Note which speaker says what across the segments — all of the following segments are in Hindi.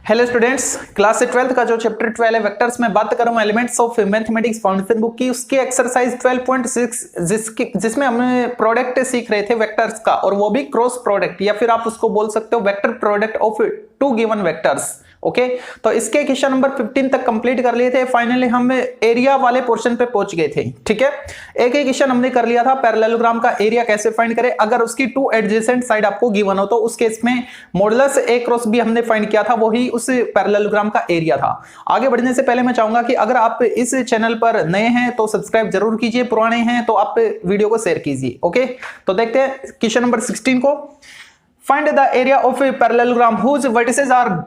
Speaker 1: हेलो स्टूडेंट्स, क्लास 12 का जो चैप्टर 12 है वेक्टर्स में बात कर रहा हूं elements of mathematics foundation book की, उसकी एक्सरसाइज 12.6 जिसमें हमने प्रोडक्ट सीख रहे थे वेक्टर्स का, और वो भी क्रॉस प्रोडक्ट या फिर आप उसको बोल सकते हो vector product of two given vectors. Okay, तो इसके क्वेश्चन नंबर 15 तक कंप्लीट कर लिए थे। फाइनली हम एरिया वाले पोर्शन पे पहुंच गए थे। ठीक है, एक ही क्वेश्चन हमने कर लिया था, पैरेललोग्राम का एरिया कैसे फाइंड करें अगर उसकी टू एडजेसेंट साइड आपको गिवन हो, तो उस केस में मॉडुलस ए क्रॉस बी हमने फाइंड किया था, वही उस पैरेललोग्राम का एरिया था। आगे बढ़ने से पहले मैं चाहूंगा कि अगर आप इस चैनल पर नए हैं तो सब्सक्राइब जरूर कीजिए, पुराने हैं तो आप वीडियो को शेयर कीजिए। ओके, तो देखते हैं क्वेश्चन नंबर 16 को। Find the area of a parallelogram whose vertices are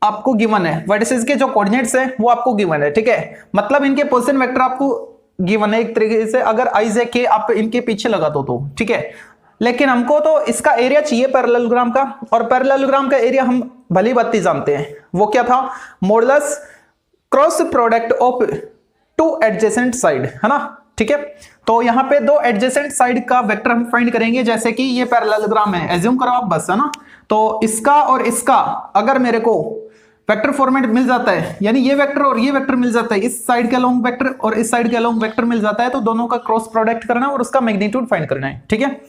Speaker 1: आपको गिवन है, वर्टिसेस के जो कोऑर्डिनेट्स हैं वो आपको गिवन है। ठीक है, मतलब इनके पोजीशन वेक्टर आपको गिवन है एक तरीके से, अगर आई जे के आप इनके पीछे लगा दो तो ठीक है। लेकिन हमको तो इसका एरिया चाहिए पैरेललोग्राम का, और पैरेललोग्राम का एरिया हम भली बात जानते हैं, वो क्या था, modulus cross product of to adjacent side, है ना। ठीक है, तो यहां पे दो एडजेसेंट साइड का वेक्टर हम फाइंड करेंगे, जैसे कि ये पैरेललोग्राम है, एज्यूम करो आप बस, है ना। तो इसका और इसका अगर मेरे को वेक्टर फॉर्मेट मिल जाता है, यानी ये वेक्टर और ये वेक्टर मिल जाता है, इस साइड के अलोंग वेक्टर और इस साइड के अलोंग वेक्टर मिल जाता है, तो दोनों का क्रॉस प्रोडक्ट करना और उसका मैग्नीट्यूड फाइंड करना है। ठीक है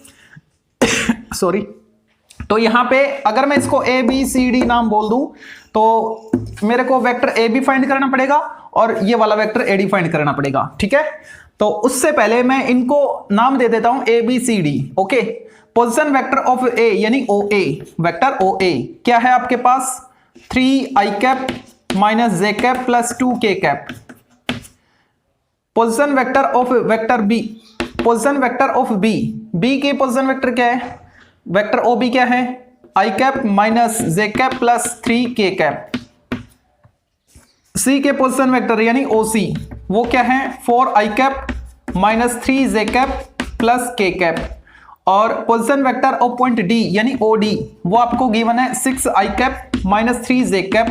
Speaker 1: सॉरी, तो यहां पे अगर मैं इसको ए बी सी डी नाम बोल दूं तो मेरे को वेक्टर ए बी फाइंड करना पड़ेगा और ये वाला वेक्टर ए डी फाइंड करना पड़ेगा। ठीक है, तो उससे पहले मैं इनको नाम दे देता हूं A B C D. Okay, position vector of A यानी O A, vector O A क्या है आपके पास, 3i cap minus J cap plus 2k cap. Position vector of vector B, position vector of B, B के पोजीशन वेक्टर क्या है, वेक्टर ओ बी क्या है, i cap minus J cap plus 3k cap. C के पोजीशन वेक्टर यानी ओ सी वो क्या है, 4i cap minus 3j cap plus k cap. और position vector of point D यानी ओ डी वो आपको गिवन है 6i cap minus 3j cap,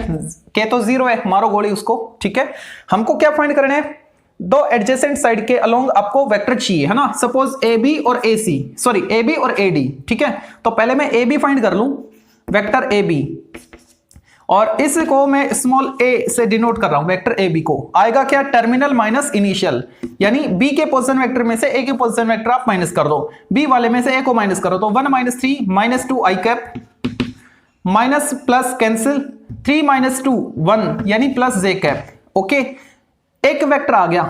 Speaker 1: के तो 0 है, मारो गोली उसको। ठीक है, हमको क्या फाइंड करना है, दो एडजेसेंट साइड के अलोंग आपको वेक्टर चाहिए, है ना। सपोज ए बी और ए सी, सॉरी ए बी और ए डी। ठीक है, तो पहले मैं ए बी फाइंड कर लूं, वेक्टर ए बी, और इसको मैं स्मॉल ए से डिनोट कर रहा हूं, वेक्टर ए बी को आएगा क्या, टर्मिनल माइनस इनिशियल, यानी बी के पोजीशन वेक्टर में से ए के पोजीशन वेक्टर आप माइनस कर दो, बी वाले में से ए को माइनस करो, तो 1 minus 3 minus 2i cap minus plus cancel 3 minus 2 1 यानी प्लस जे कैप। ओके, एक वेक्टर आ गया।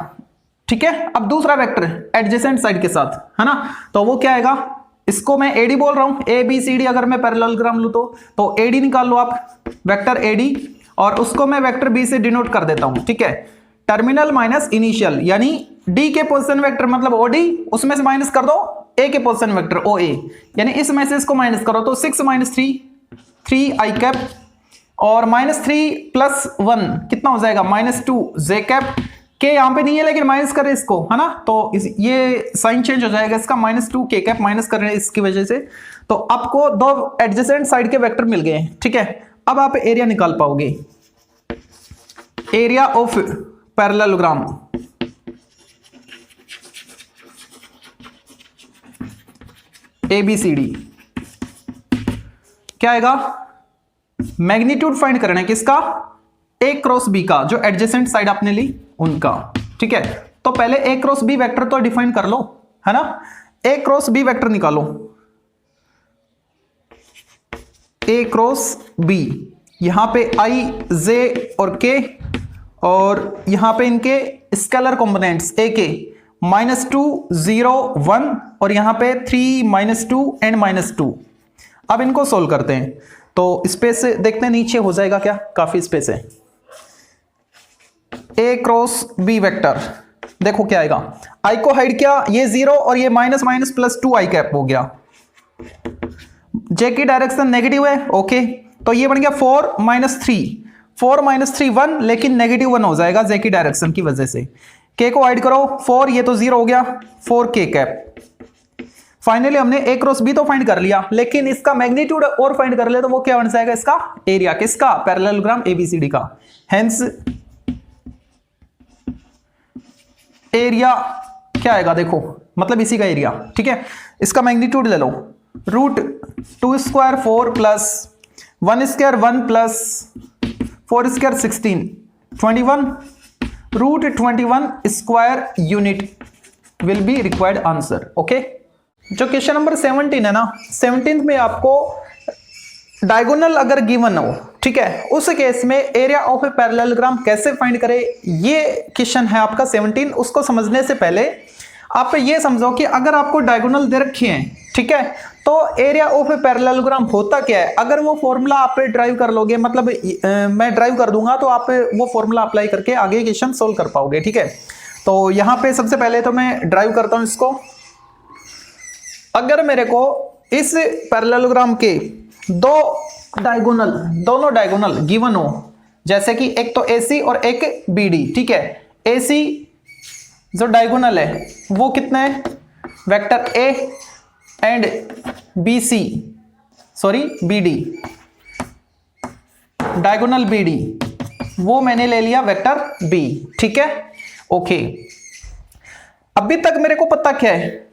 Speaker 1: ठीक है, अब दूसरा वेक्टर एडजेसेंट साइड के साथ, है ना, तो वो क्या आएगा, इसको मैं एडी बोल रहा हूं, ए बी सी डी अगर मैं पैरेललोग्राम लूं तो एडी निकाल लो आप, वेक्टर एडी, और उसको मैं वेक्टर बी से डिनोट कर देता हूं। ठीक है, टर्मिनल माइनस इनिशियल, यानी डी के पोजीशन वेक्टर मतलब ओडी, उसमें से माइनस कर दो ए के पोजीशन वेक्टर ओ ए, यानी इस में से इसको माइनस करो, तो 6 माइनस 3 i कैप और माइनस 3 प्लस 1 कितना हो जाएगा, माइनस 2 जे कैप, के यहां पे नहीं है लेकिन माइनस करें इसको, है ना, तो ये साइन चेंज हो जाएगा इसका, माइनस 2 k कैप माइनस कर रहे हैं इसकी वजह से, तो आपको दो एडजेसेंट साइड के वेक्टर मिल गए। ठीक है, अब आप एरिया निकाल पाओगे, area of parallelogram, A B C D क्या आएगा, मैग्नीट्यूड फाइंड करना है किसका, ए क्रॉस बी का, जो एडजेसेंट साइड आपने ली उनका। ठीक है, तो पहले ए क्रॉस बी वेक्टर तो डिफाइन कर लो, है ना, ए क्रॉस बी वेक्टर निकालो, ए क्रॉस बी, यहां पे आई जे और के, और यहां पे इनके स्केलर कंपोनेंट्स ए के -2 0 1 और यहां पे 3 -2 एंड -2। अब इनको सोल्व करते हैं, तो स्पेस देखते हैं नीचे हो जाएगा क्या, काफी स्पेस है। ए क्रॉस बी वेक्टर देखो क्या आएगा, आई को हाइड किया, ये 0 और ये minus minus plus 2 I cap हो गया, जे की डायरेक्शन नेगेटिव है। ओके, तो ये बन गया 4 -3 4 माइनस 3 1, लेकिन नेगेटिव 1 हो जाएगा जे की डायरेक्शन की वजह से। के को ऐड करो 4, ये तो 0 हो गया, 4 के कैप। फाइनली हमने ए क्रॉस बी तो फाइंड कर लिया, लेकिन इसका मैग्नीट्यूड और फाइंड कर ले तो वो क्या बन जाएगा, इसका एरिया, किसका, पैरेललोग्राम एबीसीडी का। हेंस एरिया क्या आएगा, देखो मतलब इसी का एरिया, ठीक है। इसका मैग्नीट्यूड ले लो, root 2 square 4 plus 1 square 1 plus 4 square 16, 21 root 21 square unit will be required answer. Okay, जो क्वेश्चन नंबर 17 है ना, 17 में आपको डायगोनल अगर गिवन हो, ठीक है, उस केस में एरिया ऑफ ए पैरेललोग्राम कैसे फाइंड करें, ये क्वेश्चन है आपका 17। उसको समझने से पहले आप ये समझो कि अगर आपको डायगोनल दे रखे हैं, ठीक है, तो एरिया ऑफ ए पैरेललोग्राम होता क्या है। अगर वो फॉर्मूला आप ड्राइव कर लोगे, मतलब मैं ड्राइव कर दूंगा तो आप वो फॉर्मूला अप्लाई करके आगे क्वेश्चन सोल्व कर पाओगे, ठीक है। तो यहां पे सबसे पहले तो मैं ड्राइव करता हूं इसको। अगर मेरे को इस पैरेललोग्राम के दोनों डायगोनल गिवन हो, जैसे कि एक तो AC और एक BD, ठीक है। AC जो डायगोनल है वो कितना है, vector A and BD, diagonal BD वो मैंने ले लिया वेक्टर B, ठीक है। ओके, अभी तक मेरे को पता क्या है,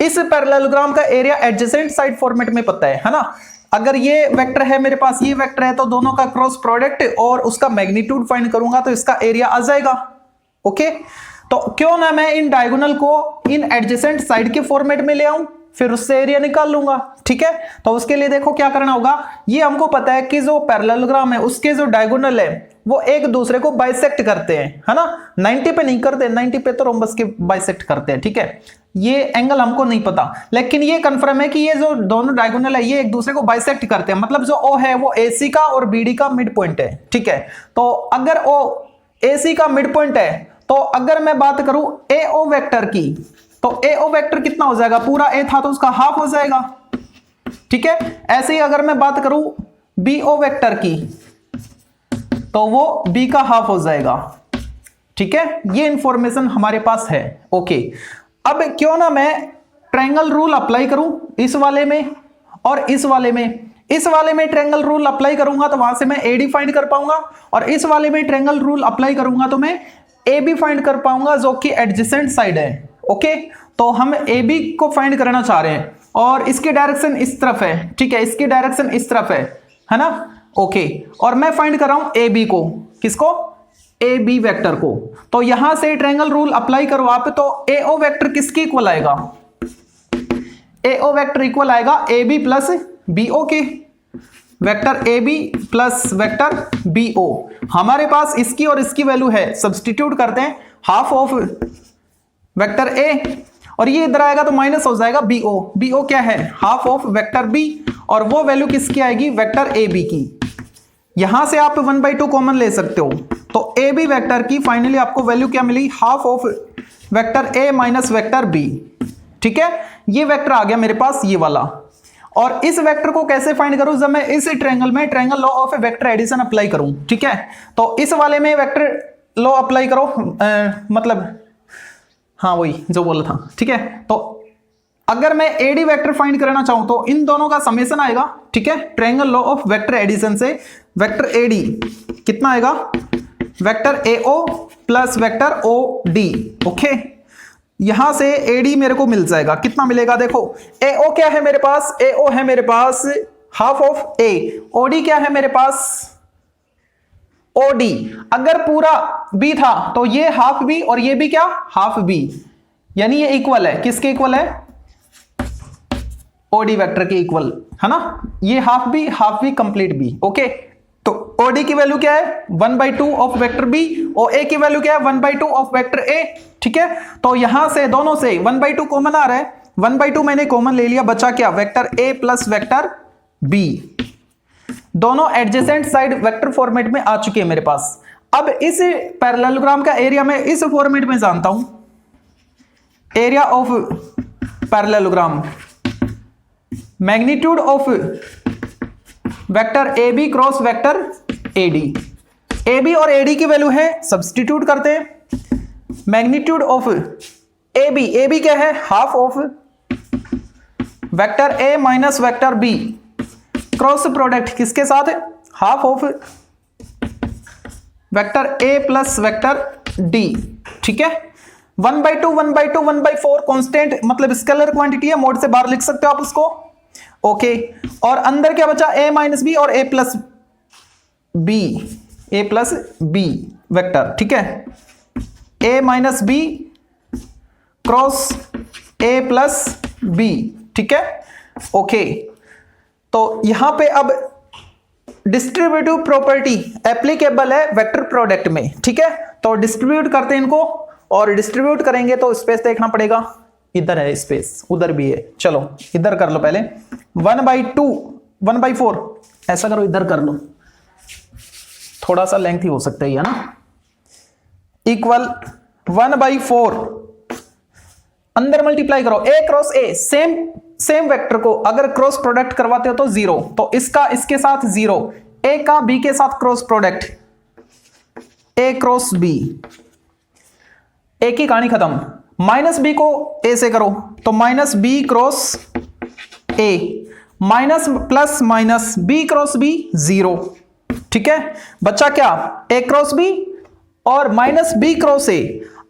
Speaker 1: इस पैरेललोग्राम का एरिया एडजेसेंट साइड फॉर्मेट में पता है ना। अगर ये वेक्टर है मेरे पास, ये वेक्टर है, तो दोनों का क्रॉस प्रोडक्ट और उसका मैग्नीट्यूड फाइंड करूंगा तो इसका एरिया आ जाएगा। ओके, तो क्यों ना मैं इन डायगोनल को इन एडजेसेंट साइड के फॉर्मेट में ले आऊं, फिर उससे एरिया निकाल लूंगा, ठीक है। तो उसके लिए देखो क्या करना होगा, ये हमको पता है कि जो पैरेललोग्राम है उसके जो डायगोनल है वो एक दूसरे को बाइसेक्ट करते हैं, है ना। 90 पे नहीं करते, 90 पे तो रोम्बस के बाइसेक्ट करते हैं, ठीक है। ये एंगल हमको नहीं पता, लेकिन ये कंफर्म है कि ये जो दोनों डायगोनल है ये एक दूसरे को बाइसेक्ट करते हैं, मतलब जो O है वो AC का और BD का मिड पॉइंट है, ठीक है। तो अगर O AC का मिड पॉइंट है, तो अगर मैं बात करूं AO वेक्टर की, तो AO वेक्टर कितना हो जाएगा, पूरा A था तो उसका हाफ हो जाएगा, ठीक है। ऐसे ही अगर मैं बात करूं BO वेक्टर की, तो वो B का हाफ हो जाएगा, ठीक है। ये इंफॉर्मेशन हमारे पास है। ओके, अब क्यों ना मैं ट्रायंगल रूल अप्लाई करूं इस वाले में और इस वाले में। इस वाले में ट्रायंगल रूल अप्लाई करूंगा तो वहां से मैं AD फाइंड कर पाऊंगा, और इस वाले में ट्रायंगल रूल अप्लाई करूंगा तो मैं AB फाइंड कर पाऊंगा जो कि एडजेसेंट साइड है। ओके, तो हम AB को फाइंड करना चाह रहे हैं और इसकी डायरेक्शन इस तरफ है, ठीक है, इसकी डायरेक्शन इस तरफ है ना। ओके, और मैं फाइंड कर रहा हूं AB को, किसको, AB वेक्टर को। तो यहां से ट्रायंगल रूल अप्लाई करो आप, तो AO वेक्टर किसके इक्वल आएगा, AO वेक्टर इक्वल आएगा AB प्लस BO के, vector AB plus vector BO। हमारे पास इसकी और इसकी वैल्यू है, सब्स्टिट्यूट करते हैं, हाफ ऑफ वेक्टर A, और ये इधर आएगा तो माइनस हो जाएगा BO क्या है, हाफ ऑफ वेक्टर B, और वो वैल्यू किसकी आएगी, वेक्टर AB की। यहां से आप 1/2 कॉमन ले सकते हो, तो AB वेक्टर की फाइनली आपको वैल्यू क्या मिली, half of vector A minus vector B, ठीक है। ये वेक्टर आ गया मेरे पास, ये वाला। और इस वेक्टर को कैसे फाइंड करूं, जब मैं इस ट्रायंगल में triangle law of vector addition apply करूं, ठीक है। तो इस वाले में वेक्टर लॉ अप्लाई करो, मतलब हाँ वही जो बोला था, ठीक है। तो अगर मैं AD वेक्टर फाइंड करना चाहूं तो इन दोनों का समेशन आएगा, ठीक है। Triangle law of vector addition से वेक्टर AD कितना आएगा, vector AO plus vector OD। Okay, यहां से AD मेरे को मिल जाएगा, कितना मिलेगा, देखो AO क्या है मेरे पास, AO है मेरे पास हाफ ऑफ A, OD क्या है मेरे पास OD। अगर पूरा B था तो ये हाफ B और ये भी क्या, हाफ B, यानी ये इक्वल है, किसके इक्वल है, OD वेक्टर के इक्वल, है ना। ये half B complete B। Okay, तो OD की वैल्यू क्या है, 1/2 ऑफ वेक्टर B, और A की वैल्यू क्या है, 1/2 ऑफ वेक्टर A, ठीक है। तो यहां से दोनों से 1/2 कॉमन आ रहा है, 1/2 मैंने कॉमन ले लिया, बचा क्या, vector A plus vector B। दोनों एडजेसेंट साइड वेक्टर फॉर्मेट में आ चुके हैं मेरे पास। अब इस पैरेललोग्राम का एरिया मैं इस फॉर्मेट में जानता हूं, area of parallelogram, magnitude of vector AB cross vector AD, A B और ए डी की वैल्यू है, सब्स्टिट्यूट करते हैं। मैग्नीट्यूड ऑफ ए बी क्या है, half of vector A minus vector B, cross product किसके साथ, half of vector A plus vector D. ठीक है, 1/2 1/2 1/4 कांस्टेंट मतलब स्केलर क्वांटिटी है, मोड से बाहर लिख सकते हो आप उसको। ओके, और अंदर क्या बचा, a माइनस बी और a प्लस बी वेक्टर। ठीक है, a minus B cross a plus B. ठीक है, ओके, तो यहां पे अब डिस्ट्रीब्यूटिव प्रॉपर्टी एप्लीकेबल है वेक्टर प्रोडक्ट में। ठीक है, तो डिस्ट्रीब्यूट करते हैं इनको, और डिस्ट्रीब्यूट करेंगे तो स्पेस देखना पड़ेगा, इधर है स्पेस, उधर भी है। चलो इधर कर लो पहले, 1/2 1/4 ऐसा करो, इधर कर लो, थोड़ा सा लेंथी हो सकता है ये ना, इक्वल 1/4 अंदर मल्टीप्लाई करो, a cross a, same vector को अगर क्रॉस प्रोडक्ट करवाते हो तो 0, तो इसका इसके साथ 0, a का b के साथ cross product a cross b, a की कहानी खत्म। माइनस बी को a से करो तो minus B cross a, minus plus minus b cross b 0। ठीक है, बच्चा क्या, a क्रॉस b और माइनस b क्रॉस a।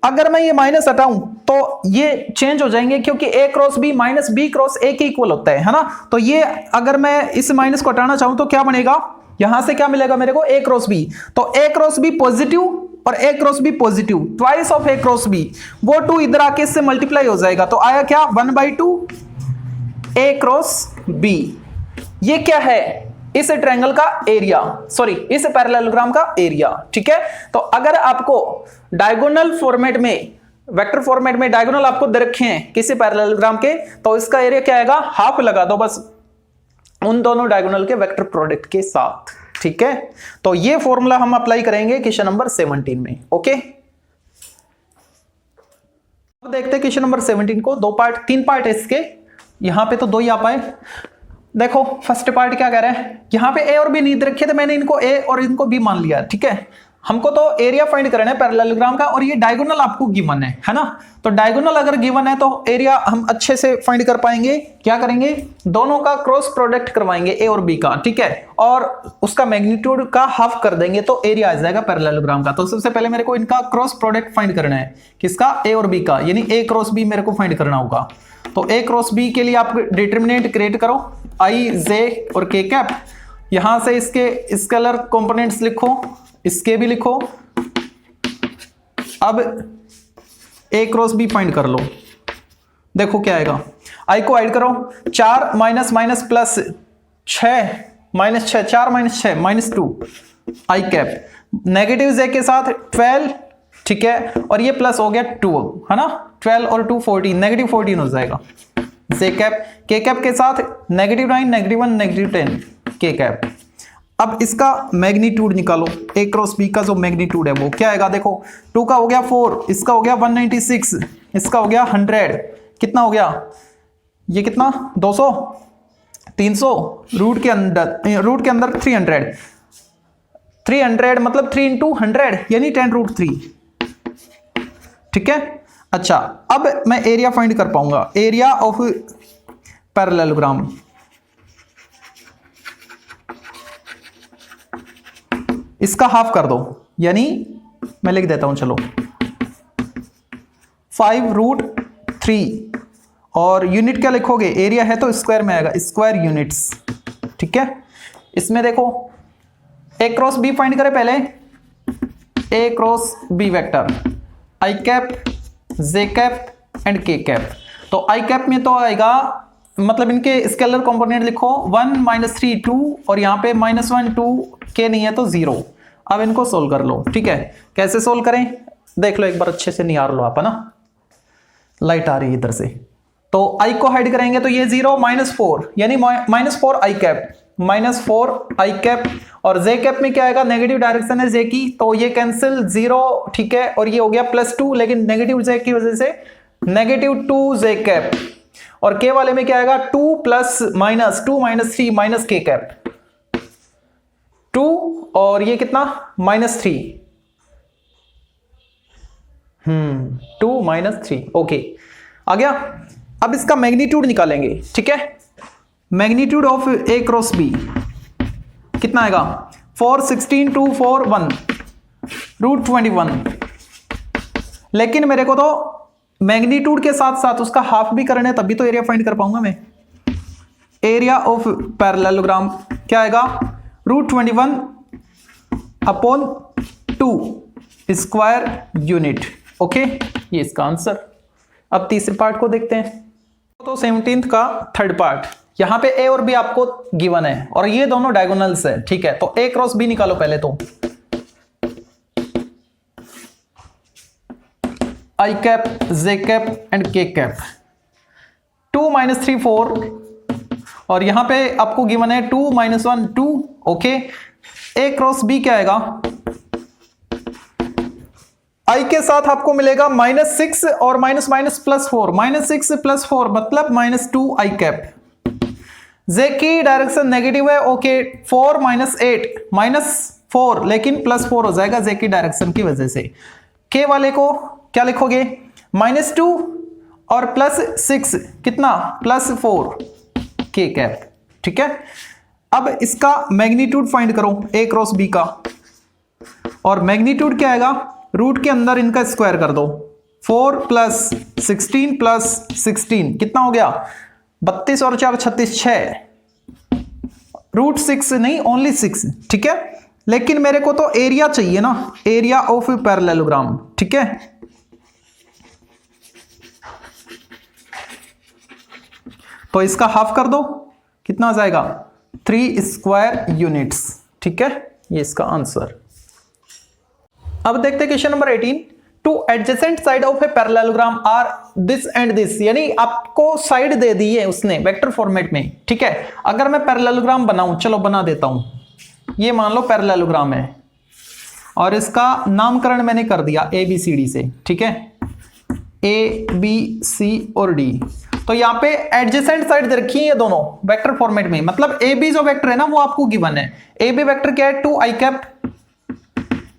Speaker 1: अगर मैं ये माइनस हटाऊं तो ये चेंज हो जाएंगे, क्योंकि a cross b minus b cross a के इक्वल होता है ना। तो ये अगर मैं इस माइनस को हटाना चाहूं तो क्या बनेगा, यहां से क्या मिलेगा मेरे को, a क्रॉस b, तो a क्रॉस b पॉजिटिव और a cross b positive, twice of a cross b, वो 2 इधर आके इससे मल्टीप्लाई हो जाएगा, तो आया क्या, 1/2 a क्रॉस b। ये क्या है, इस ट्रायंगल का एरिया, सॉरी इस पैरेललोग्राम का एरिया। ठीक है, तो अगर आपको डायगोनल फॉर्मेट में, वेक्टर फॉर्मेट में डायगोनल आपको दे रखे हैं किसी पैरेललोग्राम के, तो इसका एरिया क्या आएगा, हाफ लगा दो बस उन दोनों डायगोनल के वेक्टर प्रोडक्ट के साथ। ठीक है, तो ये फॉर्मूला हम अप्लाई करेंगे क्वेश्चन नंबर 17 में। ओके, अब देखते हैं क्वेश्चन नंबर 17 को, 3 पार्ट है इसके, यहां पे तो 2 ही आ पाए। देखो फर्स्ट पार्ट क्या कह रहा है, यहां पे a और b नहीं दे रखे थे, मैंने इनको a और इनको b मान लिया। ठीक है, हमको तो एरिया फाइंड करना है पैरेललोग्राम का, और ये डायगोनल आपको गिवन है ना। तो डायगोनल अगर गिवन है तो एरिया हम अच्छे से फाइंड कर पाएंगे। क्या करेंगे, दोनों का क्रॉस प्रोडक्ट करवाएंगे a और b का। ठीक है, और उसका मैग्नीट्यूड का हाफ कर देंगे तो एरिया आ जाएगा पैरेललोग्राम का। तो सबसे पहले मेरे को इनका क्रॉस प्रोडक्ट फाइंड करना है, किसका, a और b का, यानी a क्रॉस b मेरे को फाइंड करना होगा। तो a क्रॉस b के लिए आप डिटरमिनेंट क्रिएट करो, i j और k कैप, यहां से इसके स्केलर कंपोनेंट्स लिखो, इसके भी लिखो। अब a क्रॉस b फाइंड कर लो, देखो क्या आएगा, i को ऐड करो, 4 minus minus plus 6 minus 6, 4 minus 6 -2 i cap, negative j के साथ 12। ठीक है, और ये प्लस हो गया 2 है ना, 12 और 2 14, नेगेटिव 14 हो जाएगा जे कैप, के कैप के साथ -9 -1 -10 के कैप। अब इसका मैग्नीट्यूड निकालो, a क्रॉस b का जो मैग्नीट्यूड है वो क्या आएगा, देखो 2 का हो गया 4, इसका हो गया 196, इसका हो गया 100, कितना हो गया ये, कितना 200 300, रूट के अंदर 300 मतलब 3 × 100 यानी 10√3। ठीक है, अच्छा अब मैं एरिया फाइंड कर पाऊंगा, एरिया ऑफ पैरेललोग्राम। इसका हाफ कर दो, यानी मैं लिख देता हूं, चलो 5√3, और यूनिट क्या लिखोगे, एरिया है तो स्क्वायर में आएगा, स्क्वायर यूनिट्स। ठीक है, इसमें देखो a क्रॉस b फाइंड करें पहले, a cross b vector, i cap, j cap and k cap. तो i कैप में तो आएगा, मतलब इनके स्केलर कंपोनेंट लिखो, 1 -3 2, और यहाँ पे -1 2, k नहीं है तो 0। अब इनको सोल्व कर लो। ठीक है, कैसे सोल्व करें देख लो एक बार, अच्छे से निहार लो आप, है ना, लाइट आ रही है इधर से। तो i को हाइड करेंगे तो ये 0 -4 यानी -4 i कैप, -4 i कैप, और j कैप में क्या आएगा, नेगेटिव डायरेक्शन है j की, तो ये कैंसिल 0। ठीक है, और ये हो गया +2, लेकिन नेगेटिव j की वजह से -2 j कैप, और k वाले में क्या आएगा, 2 + -2 -3 -k कैप। 2 और ये कितना -3, 2 -3, ओके आ गया। अब इसका मैग्नीट्यूड निकालेंगे, ठीक है। Magnitude of A cross B कितना आएगा 4, 16, 2, 4, 1 √21। लेकिन मेरे को तो मैग्नीट्यूड के साथ साथ उसका हाफ भी करना है, तभी तो एरिया फाइंड कर पाऊंगा मैं। एरिया ऑफ पैरेललोग्राम क्या आएगा √21 अपॉन 2 स्क्वायर यूनिट, ओके ये इसका आंसर। अब तीसरे पार्ट को देखते हैं। तो 17th का थर्ड पार्ट, यहां पे ए और बी आपको गिवन है और ये दोनों डायगोनल्स है, ठीक है। तो ए क्रॉस बी निकालो पहले तो। आई कैप, जे कैप एंड के कैप। 2 - 3 4 और यहां पे आपको गिवन है 2 - 1 2, ओके। ए क्रॉस बी क्या आएगा, आई के साथ आपको मिलेगा -6 और माइनस +4, -6 + 4 मतलब -2 आई कैप। जे की डायरेक्शन नेगेटिव है, ओके। 4 - 8 -4 लेकिन +4 हो जाएगा जे की डायरेक्शन की वजह से। के वाले को क्या लिखोगे -2 और +6 कितना +4 के कैप, ठीक है। अब इसका मैग्नीट्यूड फाइंड करो ए क्रॉस बी का, और मैग्नीट्यूड क्या आएगा रूट के अंदर इनका स्क्वायर कर दो। 4 + 16 + 16 कितना हो गया 32 और 4 36 6 √6 नहीं ओनली 6, ठीक है। लेकिन मेरे को तो एरिया चाहिए ना, एरिया ऑफ पैरेललोग्राम, ठीक है। तो इसका हाफ कर दो, कितना आ जाएगा 3 स्क्वायर यूनिट्स, ठीक है ये इसका आंसर। अब देखते हैं question number 18। Two adjacent side of a parallelogram are this and this, यानी आपको साइड दे दी है उसने वेक्टर फॉर्मेट में, ठीक है। अगर मैं पैरेललोग्राम बनाऊं, चलो बना देता हूं। ये मान लो पैरेललोग्राम है और इसका नामकरण मैंने कर दिया ABCD से, ठीक है। A B C और D। तो यहाँ पे एडजेसेंट साइड दे रखी है ये दोनों वेक्टर फॉर्मेट में, मतलब AB जो वेक्टर है ना वो आपको गिवन है। AB वेक्टर क्या है 2 आई कैप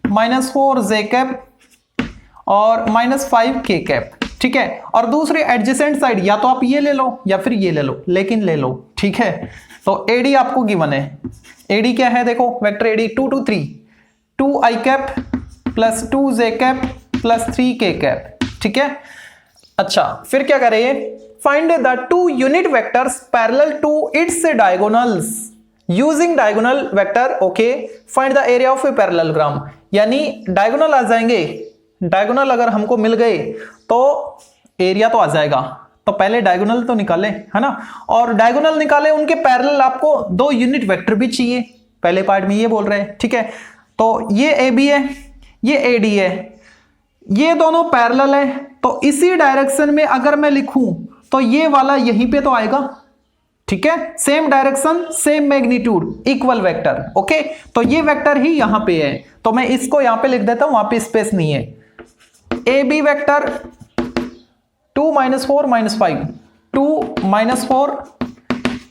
Speaker 1: -4 जे कैप और -5 के कैप, ठीक है। और दूसरी एडजेसेंट साइड या तो आप ये ले लो या फिर ये ले लो, लेकिन ले लो, ठीक है। तो AD आपको गिवन है। AD क्या है देखो vector AD 2 2 3 2 I cap +2 J cap +3 K cap, ठीक है। अच्छा फिर क्या करें, find the 2 unit vectors parallel to its diagonals using diagonal vector, okay. Find the area of a parallelogram, यानी डायगोनल आ जाएंगे, डायगोनल अगर हमको मिल गए तो एरिया तो आ जाएगा। तो पहले डायगोनल तो निकाले है ना, और डायगोनल निकाले उनके पैरेलल आपको 2 यूनिट वेक्टर भी चाहिए, पहले पार्ट में ये बोल रहे हैं, ठीक है। तो ये AB है, ये AD है, ये दोनों पैरेलल है, तो इसी डायरेक्शन में अगर मैं लिखूं तो ये वाला यहीं पे तो आएगा, ठीक है। Same direction same magnitude equal vector, okay. तो ये वेक्टर ही यहां पे है, तो मैं इसको यहां पे लिख देता हूं, वहां पे स्पेस नहीं है। AB vector 2 - 4 - 5 2 - 4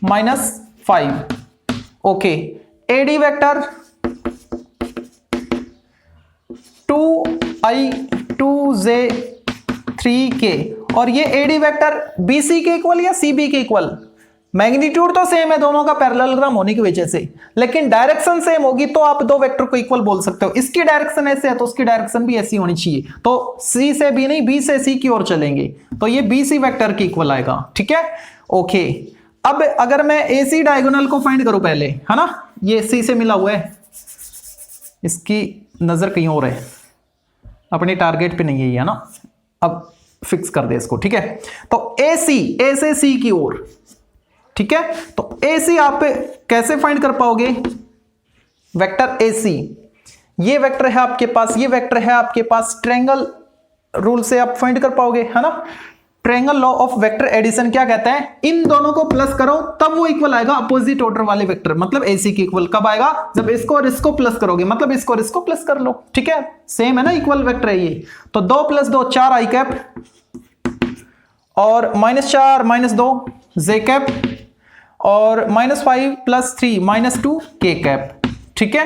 Speaker 1: - 5, okay. AD vector 2i 2j 3k, और ये AD वेक्टर BC के इक्वल या CB के इक्वल। मैग्नीट्यूड तो सेम है दोनों का पैरेललोग्राम होने की वजह से, लेकिन डायरेक्शन सेम होगी तो आप दो वेक्टर को इक्वल बोल सकते हो। इसकी डायरेक्शन ऐसे है तो उसकी डायरेक्शन भी ऐसी होनी चाहिए, तो C से B नहीं B से C की ओर चलेंगे, तो ये BC वेक्टर के इक्वल आएगा, ठीक है, ओके। अब अगर मैं AC डायगोनल को फाइंड करूं पहले, है ना, ये C से मिला हुआ है, इसकी नजर कहीं और है, अपने टारगेट पे नहीं है ना। अब फिक्स कर दे इसको, ठीक है। तो AC A से C की ओर, ठीक है। तो AC आप कैसे फाइंड कर पाओगे, वेक्टर AC, ये वेक्टर है आपके पास, ये वेक्टर है आपके पास, ट्रायंगल रूल से आप फाइंड कर पाओगे, है ना। Triangle law of vector addition क्या कहता है, इन दोनों को प्लस करो तब वो इक्वल आएगा अपोजिट ऑर्डर वाले वेक्टर, मतलब AC के इक्वल कब आएगा, जब इसको और इसको प्लस करोगे, मतलब इसको और इसको प्लस कर लो, ठीक है, सेम है ना, इक्वल वेक्टर है ये। तो 2 + 2 4 आई कैप और -4 - 2 जे कैप और -5 + 3 - 2 के कैप, ठीक है,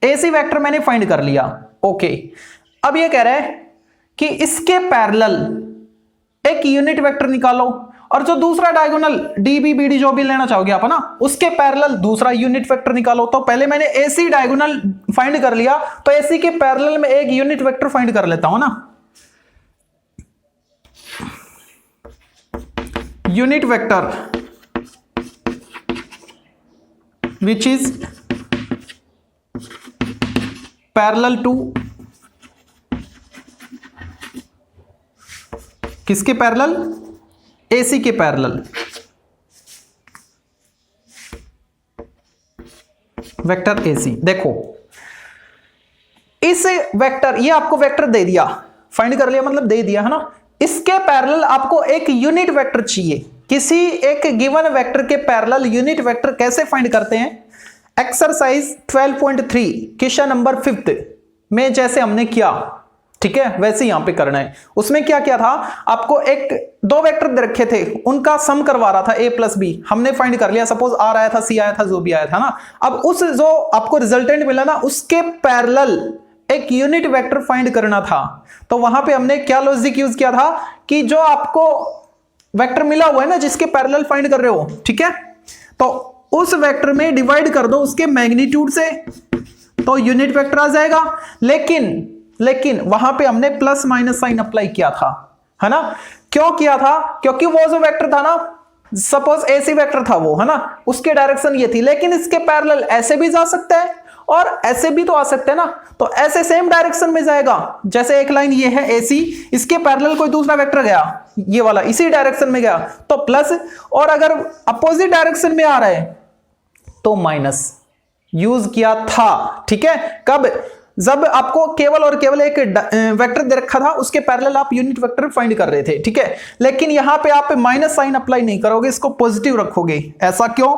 Speaker 1: एसी वेक्टर मैंने फाइंड कर लिया। ओके, अब ये कह रहा है कि इसके पैरेलल एक यूनिट वेक्टर निकालो, और जो दूसरा डायगोनल डीबी बीडी जो भी लेना चाहोगे आप, है ना, उसके पैरेलल दूसरा यूनिट वेक्टर निकालो। तो पहले मैंने एसी डायगोनल फाइंड कर लिया, तो एसी के पैरेलल में एक यूनिट वेक्टर फाइंड कर लेता हूं ना। Unit vector which is parallel to, किसके पैरेलल? एसी के पैरेलल। वेक्टर एसी, देखो इस वेक्टर, ये आपको वेक्टर दे दिया, फाइंड कर लिया मतलब दे दिया, है ना। इसके पैरेलल आपको एक यूनिट वेक्टर चाहिए। किसी एक गिवन वेक्टर के पैरेलल यूनिट वेक्टर कैसे फाइंड करते हैं? एक्सरसाइज 12.3 क्वेश्चन नंबर 5 में जैसे हमने किया, ठीक है, वैसे यहां पे करना है। उसमें क्या क्या था, आपको दो वेक्टर दे रखे थे, उनका सम करवा रहा था a प्लस बी, हमने फाइंड कर लिया। सपोज r आया था, c आया था, जो भी आया था ना। अब उस जो आपको रिजल्टेंट मिला ना, उसके पैरेलल एक यूनिट वेक्टर फाइंड करना था। तो वहां पे हमने क्या लॉजिक यूज किया था कि जो आपको वेक्टर मिला हुआ है ना, जिसके पैरेलल फाइंड कर रहे हो, ठीक है, तो उस वेक्टर में डिवाइड कर दो उसके मैग्नीट्यूड से, तो यूनिट वेक्टर आ जाएगा। लेकिन वहां पे हमने प्लस माइनस साइन अप्लाई किया था, है ना। क्यों किया था? क्योंकि वो जो वेक्टर था ना, सपोज एसी वेक्टर था वो, है ना, उसके डायरेक्शन ये थी, लेकिन इसके पैरेलल ऐसे भी जा सकता है और ऐसे भी तो आ सकते हैं ना। तो ऐसे सेम डायरेक्शन में जाएगा, जैसे एक लाइन ये है एसी, इसके पैरेलल कोई दूसरा वेक्टर गया, ये वाला इसी डायरेक्शन में गया तो प्लस, और अगर अपोजिट डायरेक्शन में आ रहा है तो माइनस यूज किया था, ठीक है। कब? जब आपको केवल और केवल एक वेक्टर दे रखा था, उसके पैरेलल आप यूनिट वेक्टर फाइंड कर रहे थे, ठीक है। लेकिन यहां पे आप माइनस साइन अप्लाई नहीं करोगे, इसको पॉजिटिव रखोगे। ऐसा क्यों?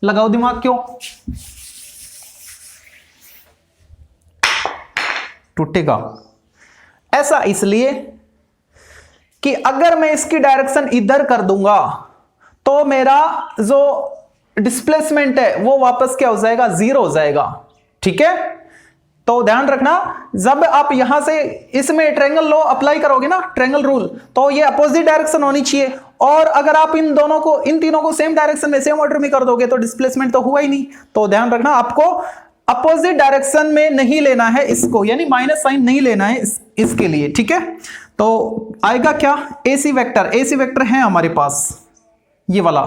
Speaker 1: लगाओ दिमाग, क्यों टूटेगा? ऐसा इसलिए कि अगर मैं इसकी डायरेक्शन इधर कर दूंगा तो मेरा जो डिस्प्लेसमेंट है वो वापस क्या हो जाएगा? जीरो हो जाएगा, ठीक है। तो ध्यान रखना, जब आप यहां से इसमें ट्रायंगल लॉ अप्लाई करोगे ना, ट्रायंगल रूल, तो ये अपोजिट डायरेक्शन होनी चाहिए। और अगर आप इन तीनों को सेम डायरेक्शन में, सेम ऑर्डर में कर दोगे तो डिस्प्लेसमेंट तो हुआ ही नहीं। तो ध्यान रखना, आपको अपोजिट डायरेक्शन में नहीं लेना है इसको, यानी माइनस साइन नहीं लेना है इसके लिए, ठीक है। तो आएगा क्या? AC vector. एसी वेक्टर है हमारे पास ये वाला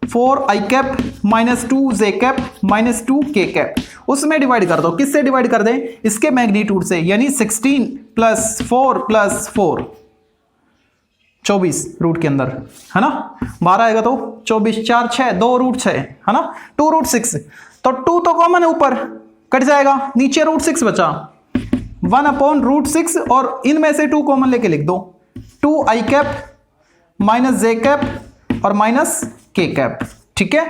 Speaker 1: 4i cap minus 2j cap minus 2k cap, उसमें डिवाइड कर दो। किससे डिवाइड कर दें? इसके मैग्नीट्यूड से, यानी 16 प्लस 4 प्लस 4 24 रूट के अंदर, है ना। 12 आएगा तो 24 4 6 2 रूट 6, है ना, 2 रूट 6। तो 2 तो कॉमन है, ऊपर कट जाएगा, नीचे रूट 6 बचा, 1 अपॉन रूट 6, और इनमें से 2 कॉमन लेके लिख दो, 2i cap minus j cap और माइनस k कैप, ठीक है।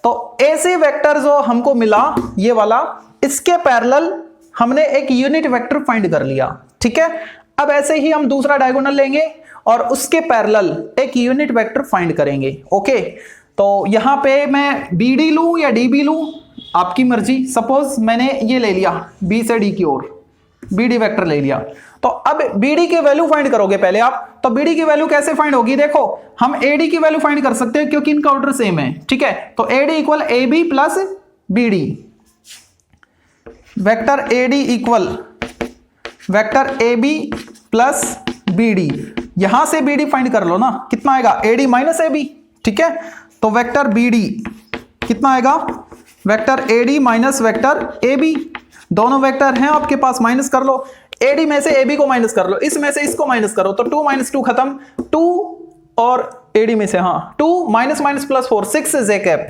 Speaker 1: तो ऐसे वेक्टर जो हमको मिला ये वाला, इसके पैरेलल हमने एक यूनिट वेक्टर फाइंड कर लिया, ठीक है। अब ऐसे ही हम दूसरा डायगोनल लेंगे और उसके पैरेलल एक यूनिट वेक्टर फाइंड करेंगे, ओके। तो यहां पे मैं BD लूं या DB लूं, आपकी मर्जी। सपोज मैंने ये ले लिया B से D की ओर, BD वेक्टर ले लिया। तो अब BD की वैल्यू फाइंड करोगे पहले आप। तो BD की वैल्यू कैसे फाइंड होगी? देखो, हम AD की वैल्यू फाइंड कर सकते हैं क्योंकि इनका ऑर्डर सेम है, ठीक है। तो AD equal AB plus BD, vector AD equal vector AB plus BD। यहां से BD फाइंड कर लो ना, कितना आएगा? AD माइनस AB, ठीक है। तो वेक्टर BD कितना आएगा? Vector AD minus vector AB, दोनों वेक्टर हैं आपके पास, माइनस कर लो। AD में से AB को माइनस कर लो, इसमें से इसको माइनस करो, तो 2 माइनस 2 खत्म, 2 और AD में से, हाँ, 2 minus minus plus 4, 6j cap,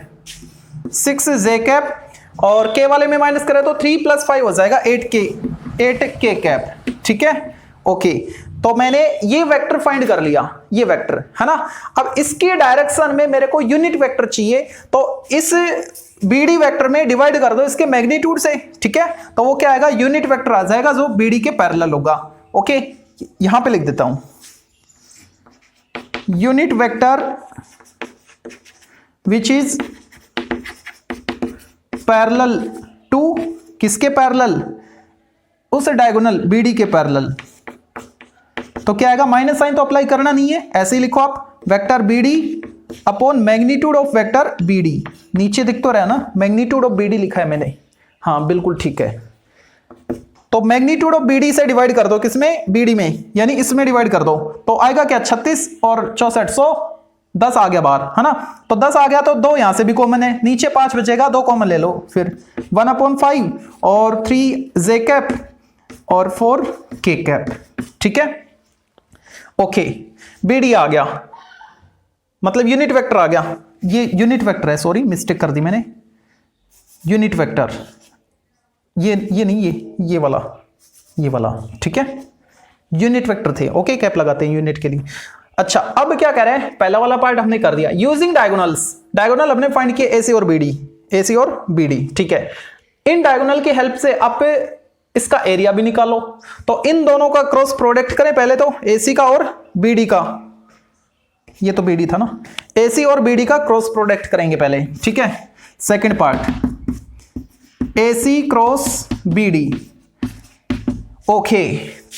Speaker 1: 6j cap, और K वाले में माइनस करें तो 3 प्लस 5 हो जाएगा 8k कैप, ठीक है, ओके। तो मैंने ये वेक्टर फाइंड कर लिया, ये वेक्टर, है ना। अब इसकी डायरेक्शन में मेरे को यूनिट वेक्टर चाहिए, तो इस BD वेक्टर में डिवाइड कर दो इसके मैग्नीट्यूड से, ठीक है। तो वो क्या आएगा? यूनिट वेक्टर आ जाएगा जो BD के पैरेलल होगा, ओके। यहां पे लिख देता हूं, unit vector which is parallel to किसके पैरेलल? उस डायगोनल BD के पैरेलल। तो क्या आएगा? माइनस साइन तो अप्लाई करना नहीं है, ऐसे ही लिखो आप, vector BD upon magnitude of vector BD। नीचे दिख तो रहा है ना, मैग्नीट्यूड ऑफ BD लिखा है मैंने, हाँ बिल्कुल ठीक है। तो मैग्नीट्यूड ऑफ BD से डिवाइड कर दो, किसमें? BD में, यानी इसमें डिवाइड कर दो, तो आएगा क्या? 36 और 64, 10 आ गया बाहर, है ना। तो 10 आ गया तो 2 यहां से भी कॉमन है, नीचे 5 बचेगा, 2 कॉमन ले लो, फिर 1/5 और 3 J कैप और 4 K कैप, ठीक है। ओके, BD आ गया, मतलब यूनिट वेक्टर आ गया, ये यूनिट वेक्टर है, सॉरी मिस्टेक कर दी मैंने, यूनिट वेक्टर, ये नहीं, ये वाला, ठीक है, यूनिट वेक्टर थे। ओके, कैप लगाते हैं यूनिट के लिए। अच्छा, अब क्या कह रहे हैं? पहला वाला पार्ट हमने कर दिया। यूजिंग डायगोनल्स, डायगोनल हमने फाइंड किए AC और BD, ठीक है। इन डायगोनल की हेल्प से आप इसका एरिया भी निकालो। तो इन दोनों का क्रॉस प्रोडक्ट करें पहले, तो AC का और BD का, ये तो BD था ना, AC और BD का क्रॉस प्रोडक्ट करेंगे पहले, ठीक है। Second part, AC cross BD। Okay,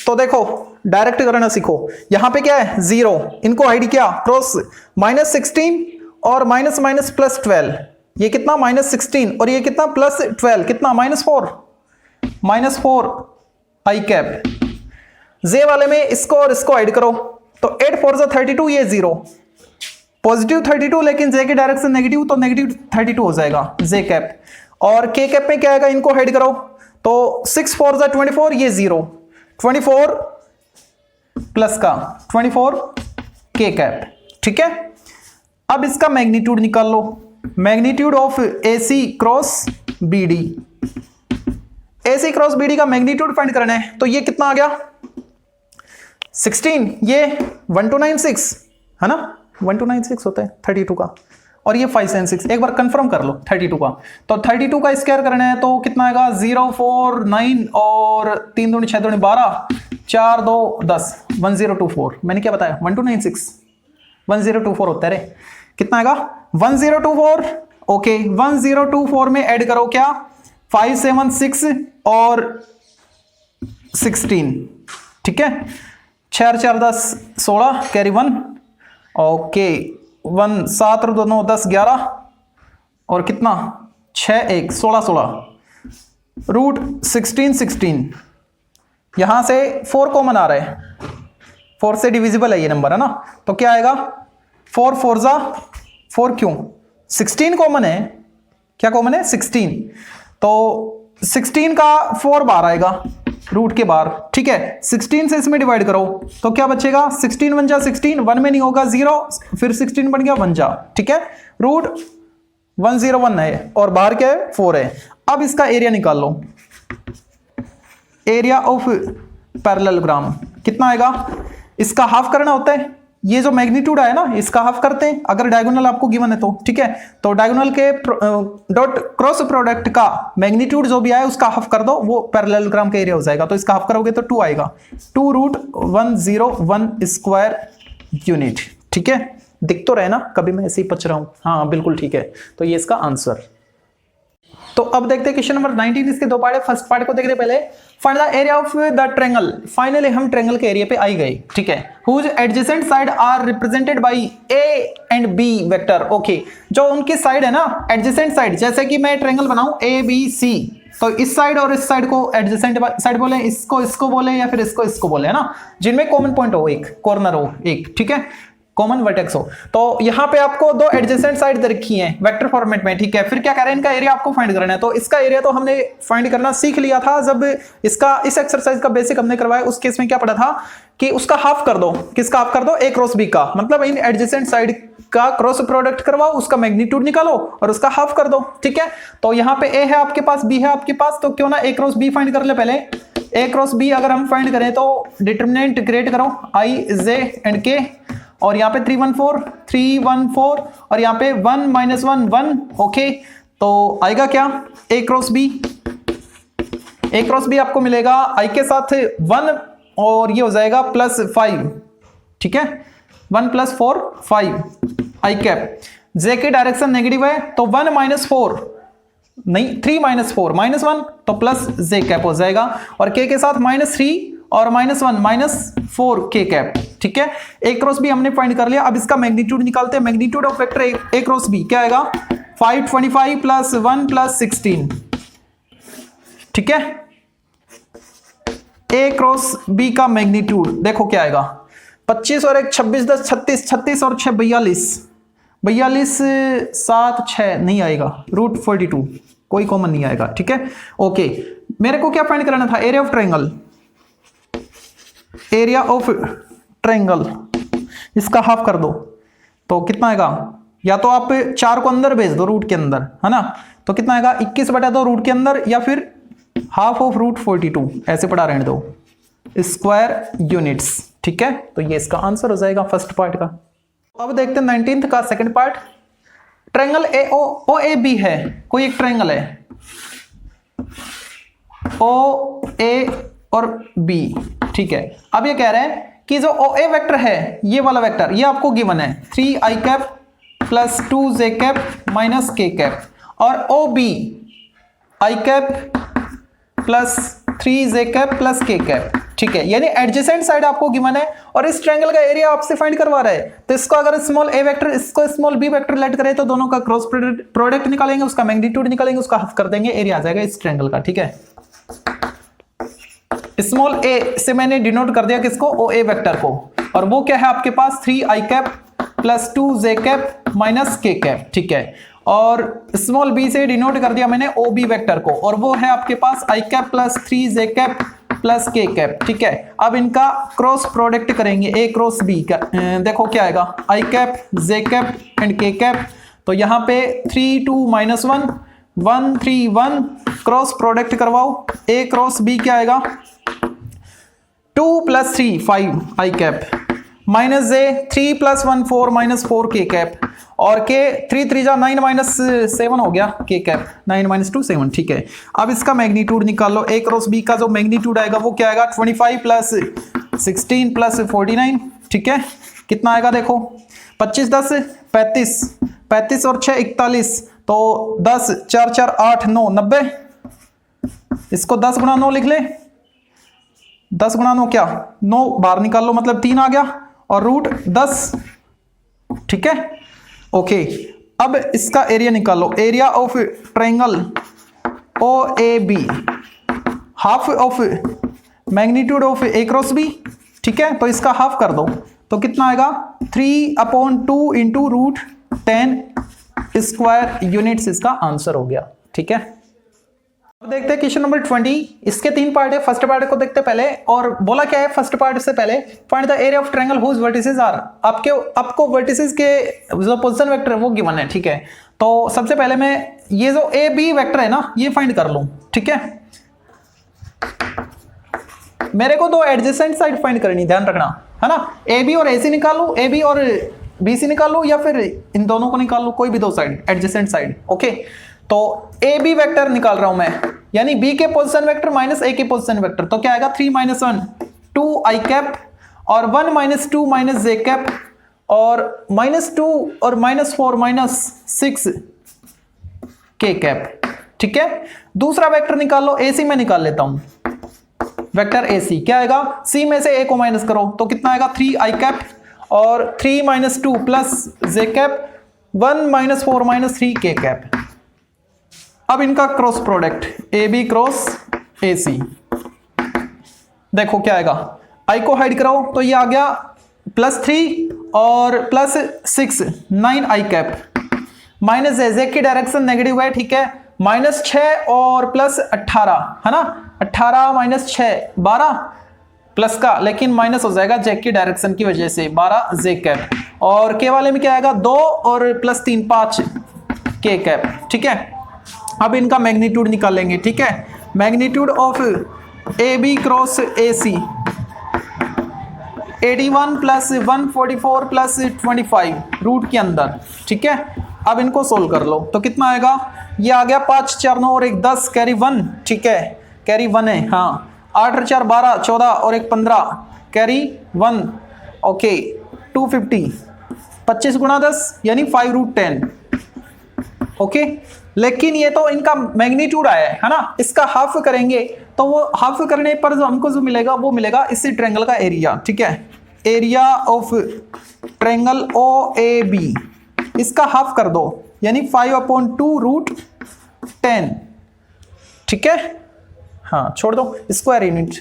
Speaker 1: तो देखो डायरेक्ट करना सीखो। यहां पे क्या है? 0, इनको हाइड किया, क्रॉस -16 और माइनस प्लस 12, ये कितना? -16, और ये कितना? +12, कितना? -4 I कैप। जे वाले में इसको और इसको हाइड करो, तो 8 4 जा 32, ये 0, पॉजिटिव 32, लेकिन जे के डायरेक्शन नेगेटिव, तो नेगेटिव 32 हो जाएगा जे कैप। और के कैप में क्या आएगा? इनको हाइड करो, तो 6 4 जा 24, ये 0, 24 प्लस का 24 K कैप, ठीक है। अब इसका मैग्नीट्यूड निकाल लो, magnitude of AC cross BD। AC cross BD का मैग्नीट्यूड फाइंड करना है, तो ये कितना आ गया? 16, ये 1296 है ना, 1296 होता है 32 का, और ये 576, एक बार कंफर्म कर लो 32 का। तो 32 का स्क्वायर करना है तो कितना आएगा? 0 4 9 और 3 दूनी 6 दूनी 12, 4 2 10, 1024। मैंने क्या बताया? 1296, 1024 होता है रे। कितना आएगा? 1024। ओके, 1024 में ऐड करो क्या? 5 7 6 और 16, ठीक है। 6 4 10 16, कैरी 1। ओके, 1 7 और 2 9 10 11, और कितना? 6 1 16 16, रूट 16 16। यहां से 4 कॉमन आ रहा है, 4 से डिविजिबल है ये नंबर, है ना। तो क्या आएगा? 4 4 जा 4, क्यों? 16 कॉमन है, क्या कॉमन है? 16, तो 16 का 4 बार आएगा रूट के बाहर, ठीक है। 16 से इसमें डिवाइड करो, तो क्या बचेगा? 16 1 जा 16, 1 में नहीं होगा 0, फिर 16 बन गया 1 जा, ठीक है। रूट 101 है, और बाहर क्या है? 4 है। अब इसका एरिया निकाल लो, एरिया ऑफ पैरेललोग्राम कितना आएगा? इसका हाफ करना होता है, ये जो मैग्नीट्यूड आया ना, इसका हाफ करते हैं अगर डायगोनल आपको गिवन है तो, ठीक है। तो डायगोनल के डॉट क्रॉस प्रोडक्ट का मैग्नीट्यूड जो भी आया उसका हाफ कर दो, वो पैरेललोग्राम का एरिया हो जाएगा। तो इसका हाफ करोगे तो 2 आएगा, 2 रूट 101 स्क्वायर यूनिट, ठीक है। दिख तो रहे ना, कभी मैं ऐसे ही पच रहा हूं, हाँ बिल्कुल ठीक है। तो ये इसका आंसर। तो अब देखते हैं क्वेश्चन नंबर 19, इसके 2 पार्ट है। फर्स्ट पार्ट को देखते पहले, find the area of the triangle. Finally हम ट्रायंगल के एरिया पे आई गए, ठीक है। Whose adjacent side are represented by A and B vector. Okay, जो उनकी साइड है ना, एडजेसेंट साइड, जैसे कि मैं ट्रायंगल बनाऊं ABC, तो इस साइड और इस साइड को एडजेसेंट साइड बोले, इसको बोले, या फिर इसको बोले, है ना, जिनमें कॉमन पॉइंट हो, एक कॉर्नर हो एक, ठीक है, कॉमन वर्टेक्स हो। तो यहां पे आपको 2 एडजेसेंट साइड दे रखी हैं वेक्टर फॉर्मेट में, ठीक है। फिर क्या कह रहे हैं? इनका एरिया आपको फाइंड करना है। तो इसका एरिया तो हमने फाइंड करना सीख लिया था जब इस एक्सरसाइज का बेसिक हमने करवाया। उस केस में क्या पढ़ा था कि उसका हाफ कर दो, किसका हाफ कर दो? A क्रॉस B का, मतलब इन एडजेसेंट साइड का क्रॉस प्रोडक्ट करवाओ, उसका मैग्नीट्यूड निकालो और उसका हाफ कर दो, ठीक है। तो यहाँ पे A है आपके पास, B है आपके पास, तो क्यों ना A क्रॉस B फाइंड कर ले पहले। A क्रॉस B अगर हम फाइंड करें तो डिटरमिनेंट क्रिएट करो I J एंड K, और यहाँ पे 3 1 4 और यहाँ पे 1 -1 1। ओके, तो आएगा क्या? A क्रॉस B आपको मिलेगा I के साथ 1, और ये हो जाएगा +5, ठीक है। 1 + 4 5 I कैप। J की डायरेक्शन नेगेटिव है, तो 1 - 4 नहीं 3 माइनस 4 माइनस 1 तो प्लस जे कैप हो जाएगा, और के साथ -3 और -1 -4 के कैप। ठीक है, ए क्रॉस बी हमने फाइंड कर लिया। अब इसका मैग्नीट्यूड निकालते हैं। Magnitude of vector A cross B क्या आएगा, 525 + 1 + 16। ठीक है, ए क्रॉस बी का मैग्नीट्यूड देखो क्या आएगा, 25 और 1 26 10 36 36 और 6 42 42 7 6 नहीं आएगा, √42 कोई कॉमन नहीं आएगा। ठीक है, ओके मेरे को क्या फाइंड कराना था, area of triangle. Area of triangle इसका हाफ कर दो तो कितना आएगा, या तो आप 4 को अंदर भेज दो रूट के अंदर, है ना, तो कितना आएगा 21/2 रूट के अंदर, या फिर हाफ ऑफ √42 ऐसे पढ़ा रहने दो, स्क्वायर यूनिट्स। ठीक है, तो ये इसका आंसर हो जाएगा फर्स्ट पार्ट का। अब देखते हैं 19th का second part. Triangle O A B है, कोई एक ट्रायंगल है ओ ए और बी। ठीक है, अब ये कह रहे हैं कि जो ओ ए वेक्टर है, ये वाला वेक्टर, ये आपको गिवन है 3i cap + 2j cap - k cap, और O B i cap + 3j cap + k cap. ठीक है, यानी एडजेसेंट साइड आपको गिवन है और इस ट्रायंगल का एरिया आपसे फाइंड करवा रहा है। तो इसको अगर स्मॉल ए वेक्टर, इसको स्मॉल बी वेक्टर लेट करें तो दोनों का क्रॉस प्रोडक्ट निकालेंगे, उसका मैग्नीट्यूड निकालेंगे, उसका हाफ कर देंगे, एरिया आ जाएगा इस ट्रायंगल का। ठीक है, स्मॉल ए से मैंने डिनोट कर दिया किसको, ओ ए वेक्टर को, और वो क्या है आपके पास 3i cap + 2j cap - k cap. ठीक है, और स्मॉल बी से डिनोट कर दिया मैंने ओ बी वेक्टर को, और वो है आपके पास i cap + 3j cap + k cap. ठीक है, अब इनका क्रॉस प्रोडक्ट करेंगे, ए क्रॉस बी का, देखो क्या आएगा, i cap j cap and k cap. तो यहाँ पे 3 2 -1 1 3 1 क्रॉस प्रोडक्ट करवाओ, ए क्रॉस बी क्या आएगा, 2 + 3 5 i cap -j 3 + 1 4 -4 k cap, और k 3 3 जा 9 - 7 हो गया k कैप, 9 - 2 7। ठीक है, अब इसका मैग्नीट्यूड निकाल लो। ए क्रॉस बी का जो मैग्नीट्यूड आएगा वो क्या आएगा, 25 + 16 + 49। ठीक है, कितना आएगा देखो, 25 10 35 35 और 6 41, तो 10 4 4 8 9 90। इसको 10 × 9 लिख ले, 10 × 9 क्या, 9 बाहर निकाल लो, मतलब 3 आ गया, और √10। ठीक है, ओके अब इसका एरिया निकालो। Area of triangle O A B, half of magnitude of A cross B. ठीक है, तो इसका हाफ कर दो तो कितना आएगा, 3/2 × √10 स्क्वायर यूनिट्स इसका आंसर हो गया। ठीक है, अब देखते हैं क्वेश्चन नंबर 20। इसके 3 पार्ट है, फर्स्ट पार्ट को देखते पहले, और बोला क्या है फर्स्ट पार्ट से पहले, find the area of triangle whose vertices are. आपको वर्टिसेस के जो पोजीशन वेक्टर है वो गिवन है। ठीक है, तो सबसे पहले मैं ये जो ए बी वेक्टर है ना, ये फाइंड कर लूं। ठीक है, मेरे को 2 एडजेसेंट साइड फाइंड करनी, ध्यान रखना, है ना। ए बी और ए सी निकाल लूं, ए बी और बी सी निकाल लूं, या फिर इन दोनों को निकाल लूं, कोई भी 2 साइड एडजेसेंट साइड। ओके, तो ए बी वेक्टर निकाल रहा हूं मैं, यानी बी के पोजीशन वेक्टर माइनस ए के पोजीशन वेक्टर, तो क्या आएगा 3 - 1 2i कैप, और 1 - 2 - j कैप, और -2 और -4 -6 k कैप। ठीक है, दूसरा वेक्टर निकाल लो, ए सी में निकाल लेता हूं, वेक्टर ए सी क्या आएगा, सी में से ए को माइनस करो तो कितना आएगा 3i कैप, और 3 - 2 + j कैप, 1 - 4 - 3 k कैप। अब इनका cross product A B cross A C, देखो क्या आएगा, आई को हाइड कराओ तो ये आ गया +3 और +6 9i कैप, -j की डायरेक्शन नेगेटिव है। ठीक है, -6 और +18, है ना, 18 - 6 12 प्लस का, लेकिन माइनस हो जाएगा जे की डायरेक्शन की वजह से, 12 j कैप, और के वाले में क्या आएगा 2 और +3 5 k कैप। ठीक है, अब इनका मैग्नीट्यूड निकालेंगे। ठीक है, magnitude of A B cross A C 81 + 144 + 25 root के अंदर। ठीक है, अब इनको सोल्व कर लो तो कितना आएगा, ये आ गया 5 4 9 और 1 10 कैरी 1। ठीक है, कैरी 1 है, हाँ, 8 और 4 12 14 और 1 15 कैरी 1। ओके, 250 25 × 10 यानी 5 √10 ओके, लेकिन ये तो इनका मैग्नीट्यूड आया है ना, इसका हाफ करेंगे तो वो हाफ करने पर जो हमको जो मिलेगा वो मिलेगा इसी ट्रायंगल का एरिया। ठीक है, area of triangle O A B, इसका हाफ कर दो यानी 5/2√10। ठीक है, हाँ छोड़ दो स्क्वायर यूनिट।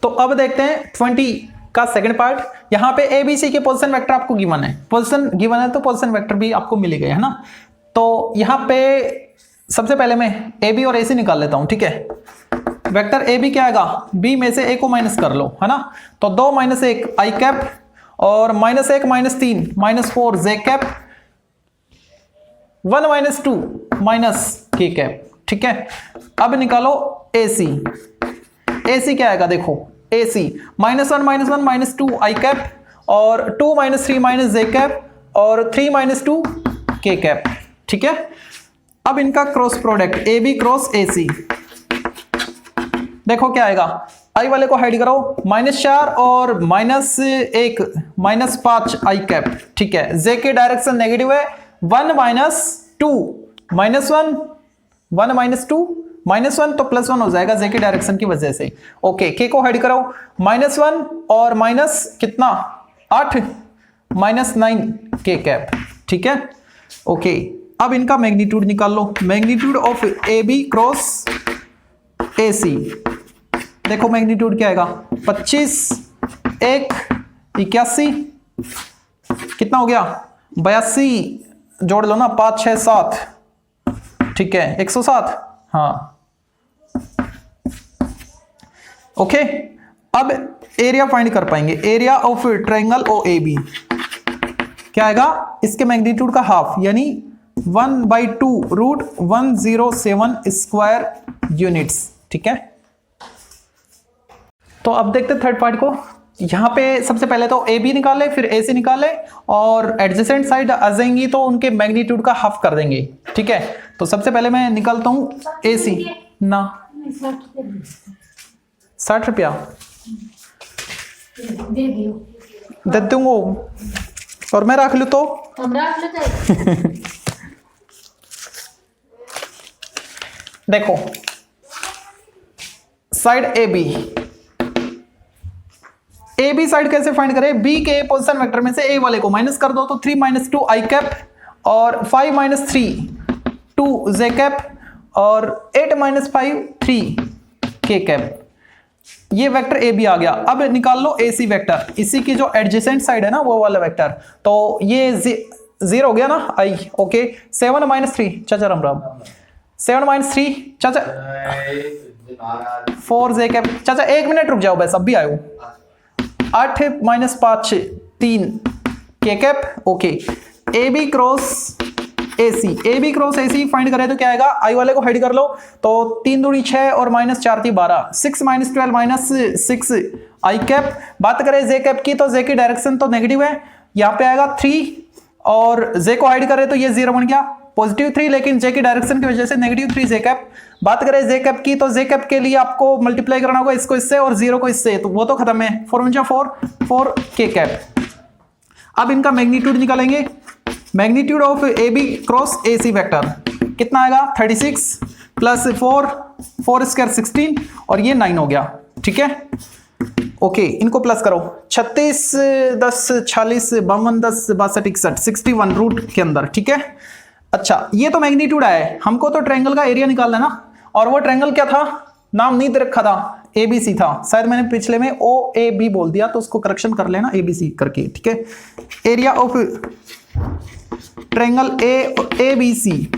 Speaker 1: तो अब देखते हैं 20 का सेकंड पार्ट। यहां पे ए बी सी के पोजीशन वेक्टर आपको गिवन है, पोजीशन गिवन है तो पोजीशन वेक्टर भी आपको मिल गए है ना। तो यहां पे सबसे पहले मैं ए बी और ए सी निकाल लेता हूं। ठीक है, वेक्टर ए बी क्या आएगा, बी में से ए को माइनस कर लो है ना, तो 2 - 1 आई कैप और -1 - 3 -4 जे कैप 1 - 2 के कैप। ठीक है, अब निकालो ए सी। ए सी क्या आएगा, देखो ए सी -1 - 1 - 2 आई कैप और 2 - 3 - जे कैप और 3 - 2 के कैप। ठीक है, अब इनका cross product A B cross A C, देखो क्या आएगा, आई वाले को हाइड करो, -4 और -1 -5 आई कैप। ठीक है, जे के डायरेक्शन नेगेटिव है, 1 - 2 -1 1 - 2 -1 तो +1 हो जाएगा जे के डायरेक्शन की वजह से। ओके, के को हाइड करो, -1 और माइनस कितना 8 -9 के कैप। ठीक है, ओके, अब इनका मैग्नीट्यूड निकाल लो, magnitude of A B cross A C. देखो मैग्नीट्यूड क्या आएगा, 25 1 81 कितना हो गया 82, जोड़ लो ना 5 6 7। ठीक है, 107। हाँ ओके, अब एरिया फाइंड कर पाएंगे, area of triangle O A B क्या आएगा, इसके मैग्नीट्यूड का हाफ यानी 1/2√107 स्क्वायर यूनिट्स। ठीक है, तो अब देखते थर्ड पार्ट को। यहां पे सबसे पहले तो ए बी निकाले, फिर ए सी निकाले और एडजेसेंट साइड आ जाएंगी तो उनके मैग्नीट्यूड का हाफ कर देंगे। ठीक है, तो सबसे पहले मैं निकालता हूं ए सी ना 60 रुपया दे दूंगा और मैं रख लू तो देखो साइड ए बी साइड कैसे फाइंड करें, बी के पोजीशन वेक्टर में से ए वाले को माइनस कर दो तो 3 - 2 आई कैप और 5 - 3 2 जे कैप और 8 - 5 3 के कैप। ये वेक्टर ए बी आ गया। अब निकाल लो ए सी वेक्टर, इसी की जो एडजेसेंट साइड है ना वो वाला वेक्टर, तो ये 0 हो गया ना आई। ओके, 7 - 3 चाचा राम 7 - 3 चाचा 4 जे कैप। चाचा 1 मिनट रुक जाओ, बस अब भी आयो। 8 - 5 3 K cap. Okay, A B cross A C find करें तो क्या आएगा, आई वाले को हाइड कर लो तो 3 दूनी 6 और -4 × 12 6 - 12 -6 आई कैप। बात करें जे कैप की तो जे की डायरेक्शन तो नेगेटिव है, यहाँ पे आएगा 3 और जे को हाइड करें तो ये 0 बन गया, +3, लेकिन जे की डायरेक्शन की वजह से -3 जे कैप। बात करें जे कैप की तो जे कैप के लिए आपको मल्टीप्लाई करना होगा इसको इससे और 0 को इससे, तो वो तो खत्म है, 4 के कैप। अब इनका मैग्नीट्यूड निकालेंगे, magnitude of A B cross A C vector कितना आएगा, 36 + 4 स्क्वायर 16 और ये 9 हो गया। ठीक है, ओके, इनको प्लस करो, 36 10 46 52 10 62 61 61 रूट के अंदर। ठीक है, अच्छा ये तो मैग्नीट्यूड आया है, हमको तो ट्रायंगल का एरिया निकालना है ना, और वो ट्रायंगल क्या था, नाम नहीं दे रखा था, एबीसी था, शायद मैंने पिछले में ओ ए बी बोल दिया तो उसको करेक्शन कर लेना एबीसी करके। ठीक है, area of triangle A B C,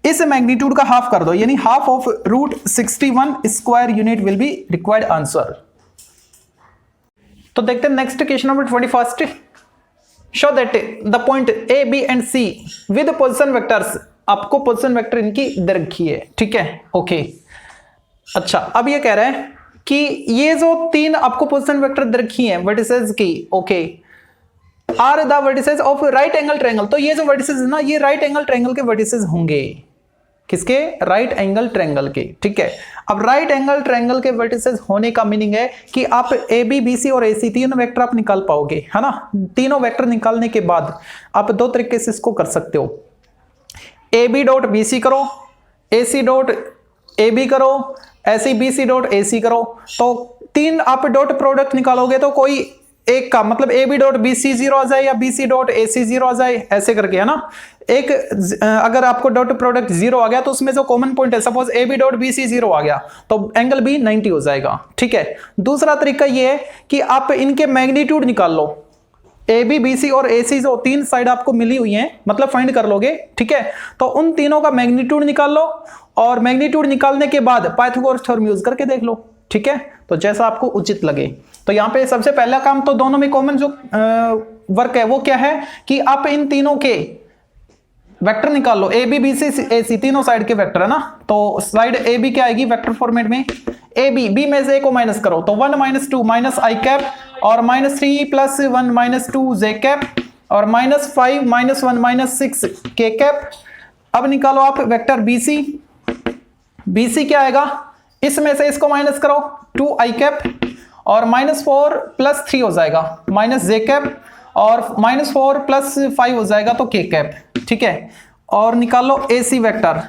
Speaker 1: इस मैग्नीट्यूड का हाफ कर दो यानी half of √61 square unit will be required answer. तो देखते हैं next question number 21। Show that the point A B and C with position vectors, आपको पोजीशन वेक्टर इनकी दे रखी है। ठीक है, ओके, अच्छा अब ये कह रहे हैं कि ये जो 3 आपको पोजीशन वेक्टर दे रखी है वर्टिसेस की, okay, are the vertices of right angle triangle, तो ये जो वर्टिसेस है ना ये राइट एंगल ट्रायंगल के वर्टिसेस होंगे। किसके? राइट एंगल ट्रायंगल के। ठीक है, अब राइट एंगल ट्रायंगल के वर्टिसेस होने का मीनिंग है कि आप ए बी बी सी और ए सी तीनों वेक्टर आप निकाल पाओगे, है ना। तीनों वेक्टर निकालने के बाद आप दो तरीके से इसको कर सकते हो, A B dot B C करो, A C dot A B करो, ऐसे बी सी डॉट ए सी करो। तो तीन आप डॉट प्रोडक्ट निकालोगे तो कोई एक का मतलब A B dot B C zero आ जाए या B C dot A C zero आ जाए, ऐसे करके, है ना। एक अगर आपको डॉट प्रोडक्ट जीरो आ गया तो उसमें जो कॉमन पॉइंट है, suppose A B dot B C zero आ गया तो एंगल बी 90 हो जाएगा। ठीक है, दूसरा तरीका ये है कि आप इनके मैग्नीट्यूड निकाल लो, ए बी बी सी और ए सी जो तीन साइड आपको मिली हुई हैं, मतलब फाइंड कर लोगे। ठीक है, तो उन तीनों का मैग्नीट्यूड निकाल लो और मैग्नीट्यूड निकालने के बाद पाइथागोरस थ्योरम यूज करके देख लो। ठीक है, तो जैसा आपको उचित लगे। तो यहाँ पे सबसे पहला काम तो दोनों में कॉमन जो वर्क है वो क्या है कि आप इन तीनों के वेक्टर निकाल लो, ए बी बी सी ए सी तीनों साइड के वेक्टर, है ना। तो साइड ए बी क्या आएगी वेक्टर फॉर्मेट में, ए बी, बी में से ए को माइनस करो तो 1 माइनस 2 माइनस आई कैप और minus 3 plus 1 minus 2 J cap और minus 5 minus 1 minus 6 K cap. अब निकालो आप vector B C, B C क्या आएगा, इसमें से इसको माइनस करो 2 आई कैप और माइनस 4 प्लस 3 हो जाएगा माइनस जे कैप और माइनस 4 प्लस 5 हो जाएगा तो के कैप। ठीक है, और निकालो ए सी वेक्टर,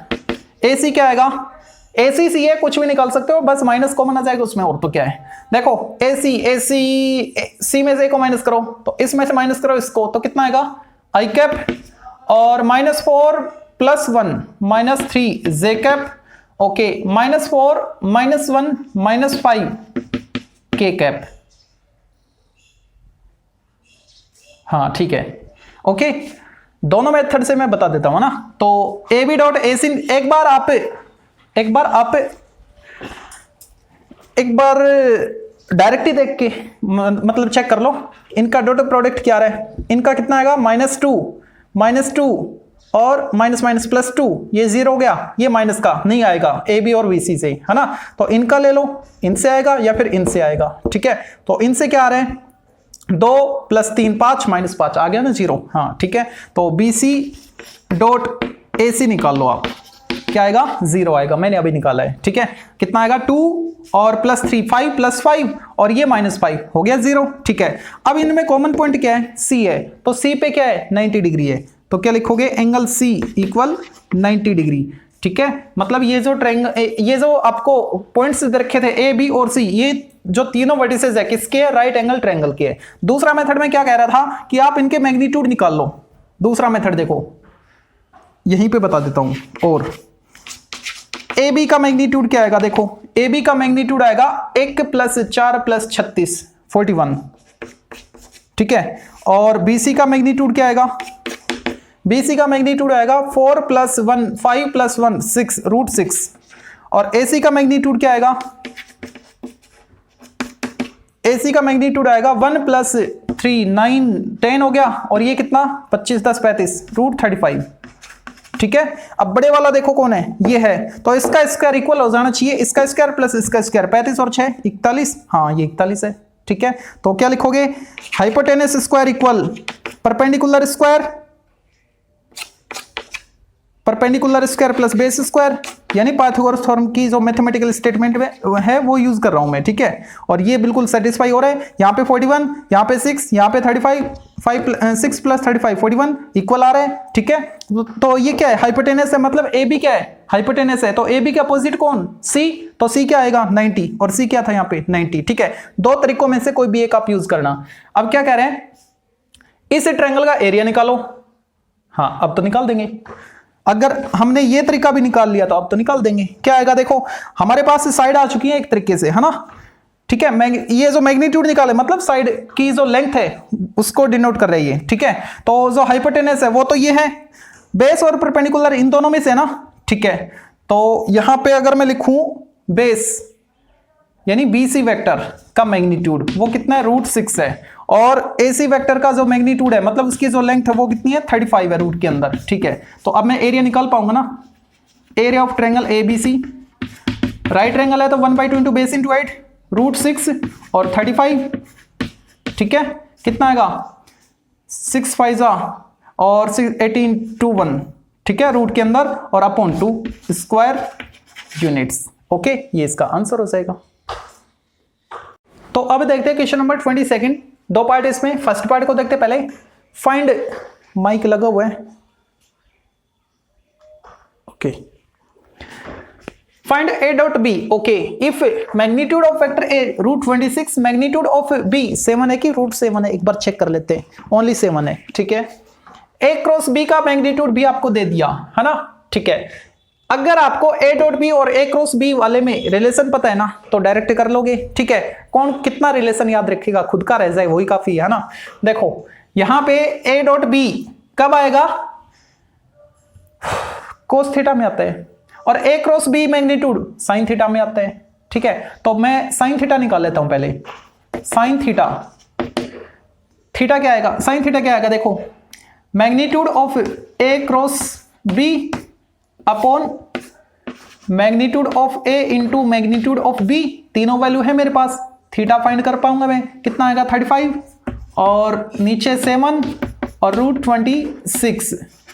Speaker 1: ए सी क्या आएगा, ए सी सी है, कुछ भी निकाल सकते हो, बस माइनस कॉमन आ जाएगा उसमें, और तो क्या है। देखो ए सी में से ए को माइनस करो तो इसमें से माइनस करो इसको तो कितना आएगा आई कैप और minus 4 plus 1 minus 3 J cap, okay, minus 4 minus 1 minus 5 K cap. हाँ ठीक है, ओके, दोनों मेथड से मैं बता देता हूं ना। तो ए बी डॉट ए सी, एक बार आप डायरेक्ट ही देख के मतलब चेक कर लो इनका डॉट प्रोडक्ट क्या रहा है। इनका कितना आएगा माइनस टू और माइनस माइनस प्लस 2, ये जीरो हो गया, ये माइनस का नहीं आएगा ए बी और बी सी से, है ना। तो इनका ले लो, इनसे आएगा या फिर इनसे आएगा। ठीक है, तो इनसे क्या आ रहे हैं 2 प्लस 3 5 माइनस 5 आ गया ना 0। हाँ ठीक है, तो बी सी डॉट ए सी निकाल लो आप, क्या आएगा 0 आएगा, मैंने अभी निकाला है। ठीक है, कितना आएगा 2 और प्लस 3 5 प्लस 5 और ये माइनस 5 हो गया 0। ठीक है, अब इनमें कॉमन पॉइंट क्या है, सी है, तो सी पे क्या है 90 डिग्री है, तो क्या लिखोगे एंगल सी इक्वल 90 डिग्री। ठीक है, मतलब ये जो ट्रायंगल, ये जो आपको पॉइंट्स रखे थे ए बी और सी, ये जो तीनों वर्टिसेस है किसके है, राइट एंगल ट्रायंगल के है। दूसरा मेथड में क्या कह रहा था कि आप इनके मैग्नीट्यूड निकाल लो। दूसरा मेथड देखो यहीं पे बता देता हूं, और ए बी का मैग्नीट्यूड क्या आएगा, देखो ए बी का मैग्नीट्यूड आएगा 1 प्लस 4 प्लस 36 41। ठीक है, और बी सी का मैग्नीट्यूड क्या आएगा, BC का मैग्नीट्यूड आएगा 4 प्लस 1 5 प्लस 1 6 रूट 6। और AC का मैग्नीट्यूड क्या आएगा, AC का मैग्नीट्यूड आएगा 1 प्लस 3 9 10 हो गया, और ये कितना 25 10 35 रूट 35। ठीक है, अब बड़े वाला देखो कौन है, ये है, तो इसका स्क्वायर इक्वल हो जाना चाहिए इसका स्क्वायर प्लस इसका स्क्वायर, 35 और 6 41। हाँ ये 41 है। ठीक है, तो क्या लिखोगे hypotenuse square equal perpendicular square plus base square, यानी पाइथागोरस थ्योरम की जो मैथमेटिकल स्टेटमेंट में है वो यूज कर रहा हूं मैं। ठीक है, और ये बिल्कुल सेटिस्फाई हो रहा है। यहाँ पे 41, यहाँ पे 6, यहाँ पे 35 6 प्लस 35 41 इक्वल आ रहा है। ठीक है, तो ये क्या है हाइपोटेनस है, मतलब ए बी क्या है हाइपोटेनस है, तो ए बी के अपोजिट कौन सी, तो सी क्या आएगा 90 और सी क्या था यहाँ पे 90। ठीक है, दो तरीकों में से कोई भी एक आप यूज करना। अब क्या कह रहे हैं, इस ट्रायंगल का एरिया निकालो। हाँ अब तो निकाल देंगे, अगर हमने ये तरीका भी निकाल लिया तो अब तो निकाल देंगे। क्या आएगा, देखो हमारे पास साइड आ चुकी है एक तरीके से, है ना। ठीक है, ये जो मैग्नीट्यूड निकाले मतलब साइड की जो लेंथ है उसको डिनोट कर रही है। ठीक है, तो जो हाइपोटेनस है वो तो ये है, बेस और परपेंडिकुलर इन दोनों में से ना। ठीक है, तो यहां पे अगर मैं लिखूं बेस यानी BC वेक्टर का मैग्नीट्यूड वो कितना है रूट 6 है, और AC वेक्टर का जो मैग्नीट्यूड है मतलब उसकी जो लेंथ है वो कितनी है 35 है रूट के अंदर। ठीक है, तो अब मैं एरिया निकाल पाऊंगा ना, area of triangle ABC, right triangle है तो 1/2 into base into height root 6 और 35। ठीक है, कितना आएगा 6 5 और 18 2 1 ठीक है, रूट के अंदर और अपॉन 2 स्क्वायर यूनिट्स। ओके, ये इसका आंसर हो जाएगा। तो अब देखते हैं क्वेश्चन नंबर 22। दो पार्ट इसमें, फर्स्ट पार्ट को देखते पहले। फाइंड, माइक लगा हुआ है, okay. Find a dot b, okay, if magnitude of vector a root 26, magnitude of b 7 है कि रूट 7 है, एक बार चेक कर लेते हैं, ओनली 7 है, ठीक है। a क्रॉस b का मैग्नीट्यूड भी आपको दे दिया है ना, ठीक है। अगर आपको a डॉट b और a क्रॉस b वाले में रिलेशन पता है ना तो डायरेक्ट कर लोगे, ठीक है। कौन कितना रिलेशन याद रखेगा, खुद का रह जाए वही काफी है ना। देखो यहां पे a डॉट b कब आएगा, कोस थीटा में आता है, और a cross b magnitude sine theta में आता है, ठीक है। तो मैं साइन थीटा निकाल लेता हूं पहले। साइन थीटा, थीटा क्या आएगा, साइन थीटा क्या आएगा, देखो magnitude of a cross b upon magnitude of a into magnitude of b, तीनों वैल्यू है मेरे पास, थीटा फाइंड कर पाऊंगा मैं, कितना आएगा 35 और नीचे 7 और रूट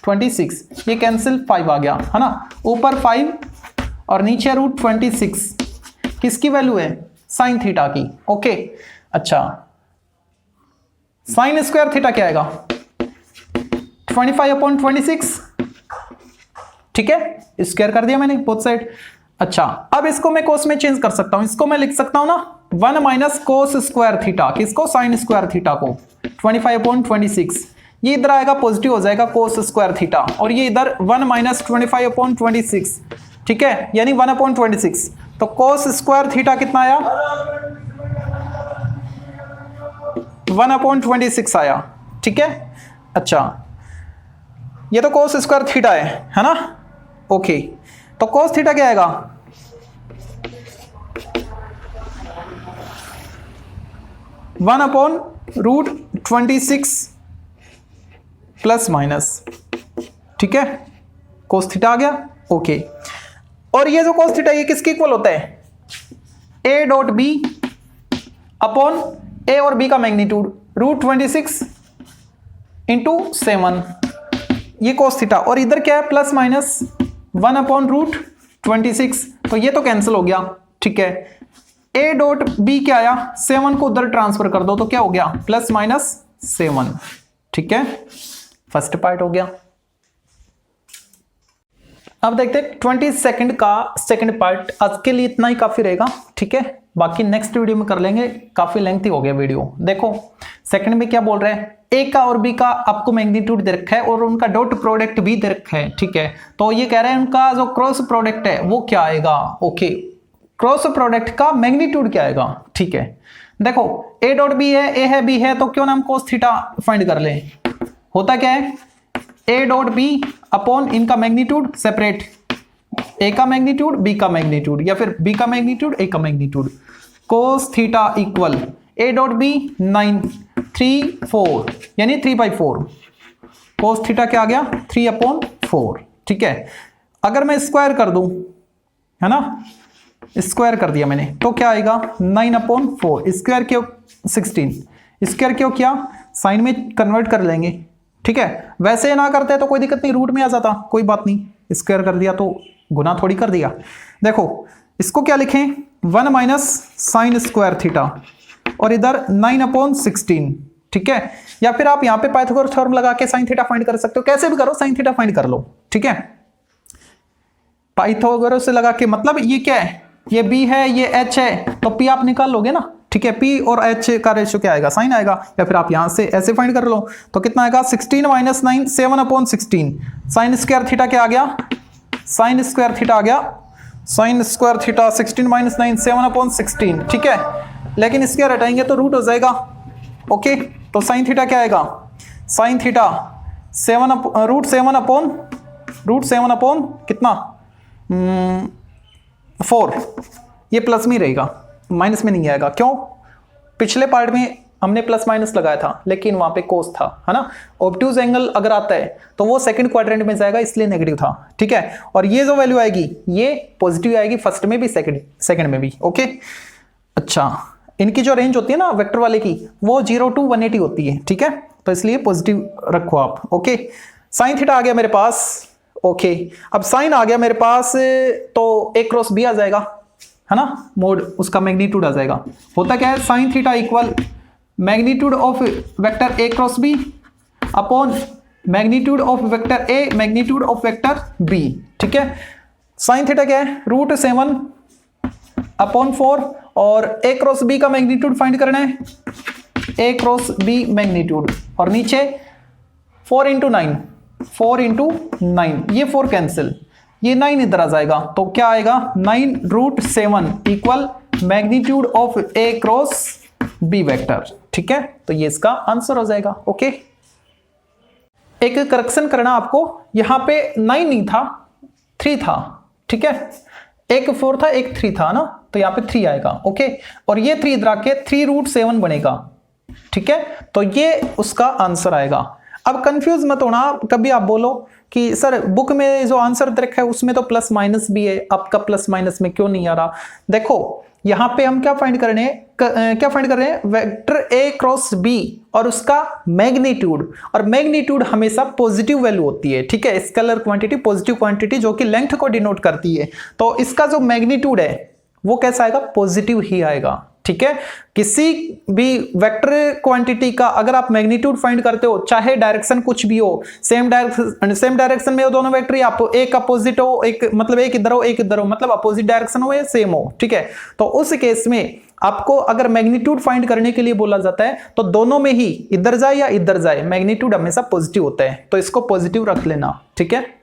Speaker 1: 26, ये कैंसिल 5 आ गया है ना, ऊपर 5 और नीचे रूट 26, किसकी वैल्यू है, साइन थीटा की। ओके, अच्छा साइन स्क्वायर थीटा क्या आएगा 25 अपॉन 26, ठीक है, स्क्वायर कर दिया मैंने बोथ साइड। अच्छा अब इसको मैं कोस में चेंज कर सकता हूं, इसको मैं लिख सकता हूं ना 1 माइनस कोस स्क्वायर थीटा, किसको, साइन स्क्वायर थीटा को, 25 अपॉन 26, ये इधर आएगा पॉजिटिव हो जाएगा कोस स्क्वायर थीटा, और ये इधर 1 माइनस 25 अपॉन 26, ठीक है, यानी 1 अपॉन 26, तो कोस स्क्वायर थीटा कितना आया 1 अपॉन 26 आया, ठीक है। अच्छा ये तो कोस स्क्वायर थीटा है ना, ओके। तो कोस थीटा क्या आएगा 1 अपॉन रूट 26 प्लस माइनस, ठीक है, कोस थीटा आ गया, ओके। और ये जो कोस थीटा ये किसके इक्वल होता है, a dot b upon a और b का मैग्नीट्यूड रूट 26 इंटू 7, ये कोस थीटा, और इधर क्या है प्लस माइनस 1 अपॉन रूट 26, तो ये तो कैंसिल हो गया, ठीक है। a डॉट b क्या आया, 7 को उधर ट्रांसफर कर दो तो क्या हो गया प्लस माइनस 7, ठीक है, फर्स्ट पार्ट हो गया। अब देखते हैं 22 का सेकंड पार्ट, आज के लिए इतना ही काफी रहेगा, ठीक है, बाकी नेक्स्ट वीडियो में कर लेंगे, काफी लेंथी हो गया वीडियो। देखो सेकंड में क्या बोल रहे हैं, ए का और बी का आपको मैग्नीट्यूड दे रखा है और उनका डॉट प्रोडक्ट भी दे रखा है, ठीक है। तो ये कह रहे हैं उनका जो क्रॉस प्रोडक्ट है वो क्या आएगा, ओके, क्रॉस प्रोडक्ट का मैग्नीट्यूड क्या आएगा, ठीक है। देखो ए डॉट बी है, ए है, बी है, तो क्यों ना हम कोस थीटा फाइंड कर ले, होता क्या है ए डॉट बी अपॉन इनका मैग्नीट्यूड सेपरेट, ए का मैग्नीट्यूड बी का मैग्नीट्यूड, या फिर बी का मैग्नीट्यूड ए का magnitude, cos theta equal A dot B 9 3 4 यानी 3/4, कोस थीटा क्या आ गया 3 अपॉन 4, ठीक है। अगर मैं स्क्वायर कर दूं, है ना, स्क्वायर कर दिया मैंने तो क्या आएगा 9 अपॉन 4, स्क्वायर क्यों 16, स्क्वायर क्यों किया, साइन में कन्वर्ट कर लेंगे, ठीक है। वैसे ना करते तो कोई दिक्कत नहीं, रूट में आ जाता, कोई बात नहीं, स्क्वायर कर दिया तो गुना थोड़ी कर दिया। देखो इसको क्या लिखें 1 माइनस साइन स्क्वायर थीटा और इधर 9 अपॉन 16, ठीक है। या फिर आप यहां पे पाइथागोरस थ्योरम लगा के साइन थीटा फाइंड कर सकते हो, कैसे भी करो साइन थीटा फाइंड कर लो, ठीक है। पाइथागोरस से लगा के, मतलब ये क्या है, ये b है, ये h है, तो p आप निकाल लोगे ना, ठीक है। p और h का रेशियो क्या आएगा, साइन आएगा, या फिर आप यहां से ऐसे फाइंड कर लो तो कितना आएगा 16 minus 9 7 upon 16, sine square theta क्या आ गया, साइन स्क्वायर थीटा आ गया, sine square theta 16 minus 9 7 upon 16, ठीक है। लेकिन स्क्वायर हटाएंगे तो रूट हो जाएगा, ओके। तो साइन थीटा क्या आएगा, साइन थीटा रूट 7 अपॉन कितना 4, ये प्लस में ही रहेगा, माइनस में नहीं आएगा, क्यों, पिछले पार्ट में हमने प्लस माइनस लगाया था लेकिन वहां पे कोस था, है ना। ऑब्ट्यूज एंगल अगर आता है तो वो सेकंड क्वाड्रेंट में जाएगा, इसलिए नेगेटिव था, ठीक है। और ये जो वैल्यू आएगी ये पॉजिटिव आएगी, फर्स्ट में भी सेकंड में भी, ओके। अच्छा इनकी जो रेंज होती है ना वेक्टर वाले की, वो 0 to 180 होती है, ठीक है, तो इसलिए पॉजिटिव रखो आप, ओके। साइन थीटा आ गया मेरे पास, ओके, अब साइन आ गया मेरे पास तो ए क्रॉस बी आ जाएगा, है ना, मोड उसका मैग्नीट्यूड आ जाएगा। होता क्या है, sine theta equal magnitude of vector A cross B upon magnitude of vector A magnitude of vector B. ठीक है, साइन थीटा क्या है, √7 अपॉन 4 और ए क्रॉस बी का मैग्नीट्यूड फाइंड करना है, ए क्रॉस बी मैग्नीट्यूड, और नीचे 4 × 9, 4 × 9, ये 4 कैंसिल, ये 9 इधर आ जाएगा, तो क्या आएगा 9√7 equal magnitude of A cross B vector. ठीक है, तो ये इसका आंसर हो जाएगा। ओके, एक करेक्शन करना आपको, यहां पे 9 नहीं था, 3 था। ठीक है, एक 4 था एक 3 था ना, तो यहां पे 3 आएगा। ओके, और ये 3 इधर आके 3√7 बनेगा। ठीक है, तो ये उसका आंसर आएगा। अब कंफ्यूज मत होना, कभी आप बोलो कि सर बुक में जो आंसर रखा है उसमें तो प्लस माइनस भी है, आपका प्लस माइनस में क्यों नहीं आ रहा। देखो यहां पे हम क्या फाइंड कर रहे हैं, वेक्टर ए क्रॉस बी और उसका मैग्नीट्यूड, और मैग्नीट्यूड हमेशा पॉजिटिव वैल्यू होती है। ठीक है, स्केलर क्वांटिटी पॉजिटिव क्वांटिटी जो कि लेंथ को डिनोट करती है, तो इसका जो मैग्नीट्यूड है वो कैसा आएगा, पॉजिटिव ही आएगा। ठीक है, किसी भी वेक्टर क्वांटिटी का अगर आप मैग्नीट्यूड फाइंड करते हो, चाहे डायरेक्शन कुछ भी हो, सेम डायरेक्शन में हो दोनों वेक्टर, या एक अपोजिट हो, एक मतलब एक इधर हो एक इधर हो, मतलब अपोजिट डायरेक्शन हो या सेम हो। ठीक है, तो उस केस में आपको अगर मैग्नीट्यूड फाइंड करने के लिए बोला जाता है तो दोनों में ही इधर जाए या इधर जाए मैग्नीट्यूड हमेशा पॉजिटिव होता है, तो इसको पॉजिटिव रख लेना। ठीक है।